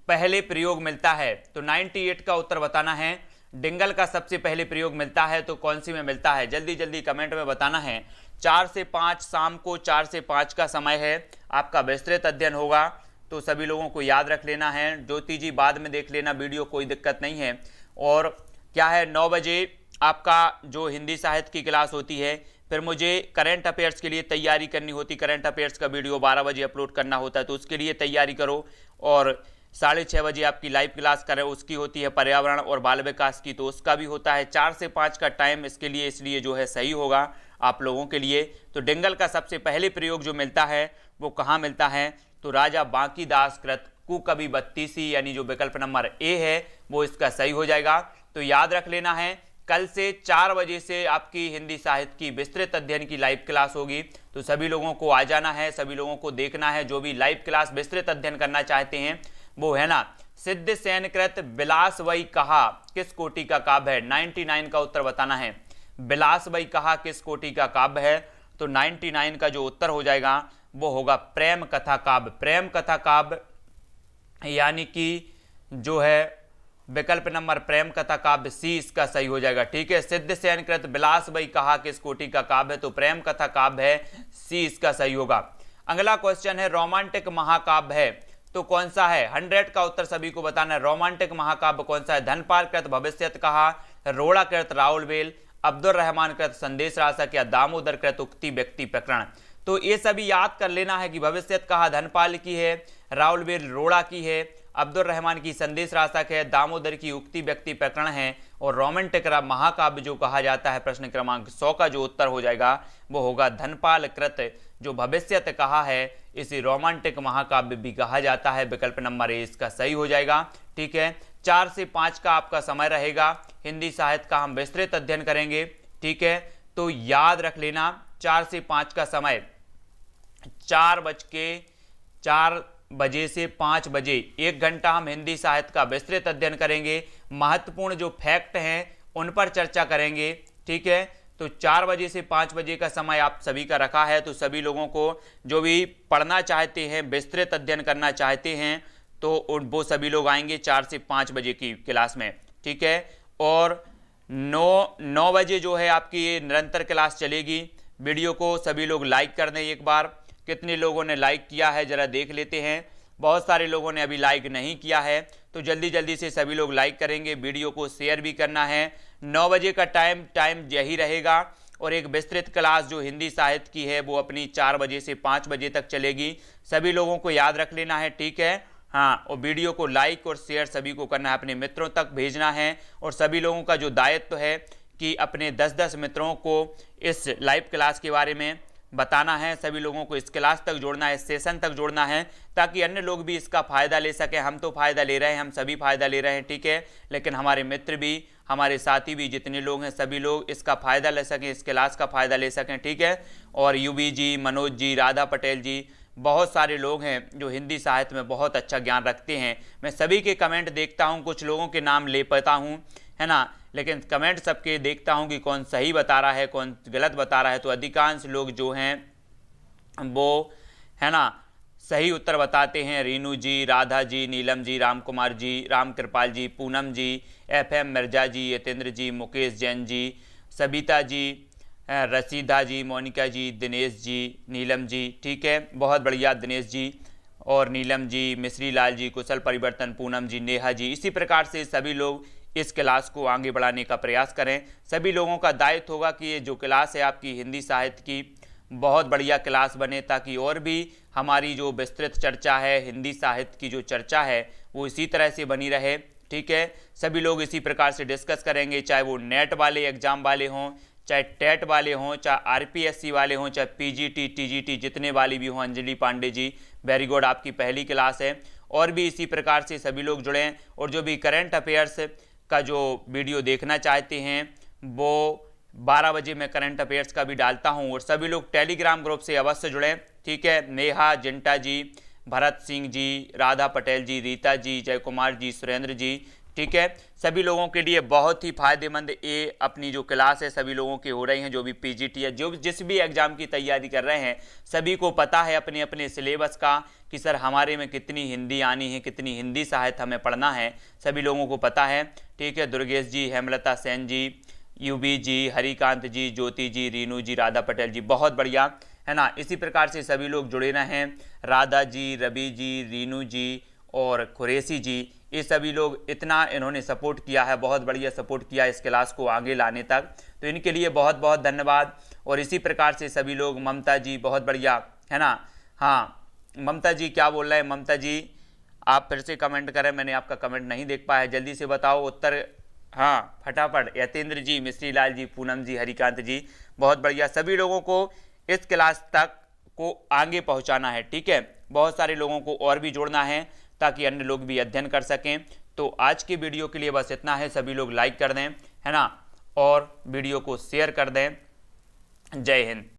पहले प्रयोग मिलता है। तो 98 का उत्तर बताना है। डिंगल का सबसे पहले प्रयोग मिलता है तो कौन सी में मिलता है? जल्दी जल्दी कमेंट में बताना है। 4 से 5 शाम को 4 से 5 का समय है, आपका विस्तृत अध्ययन होगा। तो सभी लोगों को याद रख लेना है। ज्योति जी बाद में देख लेना वीडियो, कोई दिक्कत नहीं है। और क्या है, 9 बजे आपका जो हिंदी साहित्य की क्लास होती है, फिर मुझे करंट अफेयर्स के लिए तैयारी करनी होती। करंट अफेयर्स का वीडियो 12 बजे अपलोड करना होता है, तो उसके लिए तैयारी करो। और 6:30 बजे आपकी लाइव क्लास करें, उसकी होती है पर्यावरण और बाल विकास की, तो उसका भी होता है। 4 से 5 का टाइम इसके लिए, इसलिए जो है सही होगा आप लोगों के लिए। तो डिंगल का सबसे पहले प्रयोग जो मिलता है वो कहाँ मिलता है? तो राजा बांकीदास कृत कुकवि बत्तीसी, यानी जो विकल्प नंबर ए है वो इसका सही हो जाएगा। तो याद रख लेना है, कल से 4 बजे से आपकी हिंदी साहित्य की विस्तृत अध्ययन की लाइव क्लास होगी। तो सभी लोगों को आ जाना है, सभी लोगों को देखना है। जो भी लाइव क्लास विस्तृत अध्ययन करना चाहते हैं वो, है ना। सिद्ध सेनकृत बिलास वही कहा किस कोटि का काव्य है? 99 का उत्तर बताना है। बिलास वही कहा किस कोटि का काव्य है? तो 99 का जो उत्तर हो जाएगा वो होगा प्रेम कथा काव्य। प्रेम कथा काव्य यानी कि जो है विकल्प नंबर प्रेम कथा काव्य सी इसका सही हो जाएगा। ठीक है, सिद्ध सेनकृत बिलास वही कहा किस कोटि का काव्य है? तो प्रेम कथा काव्य है, सी इसका सही होगा। अगला क्वेश्चन है, रोमांटिक महाकाव्य है तो कौन सा है? 100 का उत्तर सभी को बताना है। रोमांटिक महाकाव्य कौन सा है? धनपाल कृत भविष्यत कहा, रोड़ा कृत राउल बेल, अब्दुल रहमान कृत संदेश रासक या दामोदर कृत उक्ति व्यक्ति प्रकरण। तो ये सभी याद कर लेना है कि भविष्यत कहा धनपाल की है, राउल बेल रोड़ा की है, अब्दुल रहमान की संदेश राशक है, दामोदर की उक्ति व्यक्ति प्रकरण है और रोमांटिक महाकाव्य जो कहा जाता है। प्रश्न क्रमांक 100 का जो उत्तर हो जाएगा वो होगा धनपाल कृत, जो भविष्यत कहा है इसे रोमांटिक महाकाव्य भी कहा जाता है। विकल्प नंबर ए इसका सही हो जाएगा। ठीक है, 4 से 5 का आपका समय रहेगा। हिंदी साहित्य का हम विस्तृत अध्ययन करेंगे। ठीक है, तो याद रख लेना 4 से 5 का समय, 4 बजे से 5 बजे 1 घंटा हम हिंदी साहित्य का विस्तृत अध्ययन करेंगे। महत्वपूर्ण जो फैक्ट हैं उन पर चर्चा करेंगे। ठीक है, तो 4 बजे से 5 बजे का समय आप सभी का रखा है। तो सभी लोगों को जो भी पढ़ना चाहते हैं, विस्तृत अध्ययन करना चाहते हैं, तो वो सभी लोग आएंगे 4 से 5 बजे की क्लास में। ठीक है, और 9 बजे जो है आपकी ये निरंतर क्लास चलेगी। वीडियो को सभी लोग लाइक कर दें। एक बार कितने लोगों ने लाइक किया है जरा देख लेते हैं। बहुत सारे लोगों ने अभी लाइक नहीं किया है, तो जल्दी जल्दी से सभी लोग लाइक करेंगे। वीडियो को शेयर भी करना है। 9 बजे का टाइम यही रहेगा और एक विस्तृत क्लास जो हिंदी साहित्य की है वो अपनी 4 बजे से 5 बजे तक चलेगी। सभी लोगों को याद रख लेना है। ठीक है, हाँ, और वीडियो को लाइक और शेयर सभी को करना है, अपने मित्रों तक भेजना है। और सभी लोगों का जो दायित्व है कि अपने 10-10 मित्रों को इस लाइव क्लास के बारे में बताना है। सभी लोगों को इस क्लास तक जोड़ना है, इस सेशन तक जोड़ना है, ताकि अन्य लोग भी इसका फ़ायदा ले सकें। हम तो फ़ायदा ले रहे हैं, हम सभी फ़ायदा ले रहे हैं। ठीक है, लेकिन हमारे मित्र भी, हमारे साथी भी, जितने लोग हैं सभी लोग इसका फ़ायदा ले सकें, इस क्लास का फ़ायदा ले सकें। ठीक है, और यूबी जी, मनोज जी, राधा पटेल जी, बहुत सारे लोग हैं जो हिंदी साहित्य में बहुत अच्छा ज्ञान रखते हैं। मैं सभी के कमेंट देखता हूं, कुछ लोगों के नाम ले पाता हूं, है ना, लेकिन कमेंट सबके देखता हूं कि कौन सही बता रहा है, कौन गलत बता रहा है। तो अधिकांश लोग जो हैं वो, है ना, सही उत्तर बताते हैं। रीनू जी, राधा जी, नीलम जी, राम कुमार जी, राम कृपाल जी, पूनम जी, FM मिर्जा जी, यतेंद्र जी, मुकेश जैन जी, सबिता जी, रसीदा जी, मोनिका जी, दिनेश जी, नीलम जी। ठीक है, बहुत बढ़िया दिनेश जी और नीलम जी, मिश्री लाल जी, कुशल परिवर्तन, पूनम जी, नेहा जी। इसी प्रकार से सभी लोग इस क्लास को आगे बढ़ाने का प्रयास करें। सभी लोगों का दायित्व होगा कि ये जो क्लास है आपकी हिंदी साहित्य की बहुत बढ़िया क्लास बने, ताकि और भी हमारी जो विस्तृत चर्चा है, हिंदी साहित्य की जो चर्चा है वो इसी तरह से बनी रहे। ठीक है, सभी लोग इसी प्रकार से डिस्कस करेंगे, चाहे वो नेट वाले एग्जाम वाले हों, चाहे टेट वाले हों, चाहे RPSC वाले हों, चाहे PGT TGT जितने वाली भी हों। अंजलि पांडे जी, वेरी गुड, आपकी पहली क्लास है। और भी इसी प्रकार से सभी लोग जुड़ें, और जो भी करंट अफेयर्स का जो वीडियो देखना चाहते हैं वो 12 बजे मैं करंट अफेयर्स का भी डालता हूं, और सभी लोग टेलीग्राम ग्रुप से अवश्य जुड़ें। ठीक है, नेहा, जिंटा जी, भरत सिंह जी, राधा पटेल जी, रीता जी, जय कुमार जी, सुरेंद्र जी। ठीक है, सभी लोगों के लिए बहुत ही फायदेमंद ये अपनी जो क्लास है सभी लोगों की हो रही हैं, जो भी PGT है, जो जिस भी एग्जाम की तैयारी कर रहे हैं, सभी को पता है अपने अपने सिलेबस का कि सर हमारे में कितनी हिंदी आनी है, कितनी हिंदी साहित्य हमें पढ़ना है, सभी लोगों को पता है। ठीक है, दुर्गेश जी, हेमलता सेन जी, यूबी जी, हरिकांत जी, ज्योति जी, रीनू जी, राधा पटेल जी, बहुत बढ़िया, है ना। इसी प्रकार से सभी लोग जुड़े रहें। राधा जी, रवि जी, रीनू जी और कुरैशी जी, ये सभी लोग इतना इन्होंने सपोर्ट किया है, बहुत बढ़िया सपोर्ट किया इस क्लास को आगे लाने तक, तो इनके लिए बहुत बहुत धन्यवाद। और इसी प्रकार से सभी लोग, ममता जी, बहुत बढ़िया, है ना। हाँ, ममता जी क्या बोल रहे हैं? ममता जी आप फिर से कमेंट करें, मैंने आपका कमेंट नहीं देख पाया, जल्दी से बताओ उत्तर। हाँ, फटाफट। यतेंद्र जी, मिश्री लाल जी, पूनम जी, हरिकांत जी, बहुत बढ़िया। सभी लोगों को इस क्लास तक को आगे पहुंचाना है। ठीक है, बहुत सारे लोगों को और भी जोड़ना है ताकि अन्य लोग भी अध्ययन कर सकें। तो आज की वीडियो के लिए बस इतना है। सभी लोग लाइक कर दें, है ना, और वीडियो को शेयर कर दें। जय हिंद।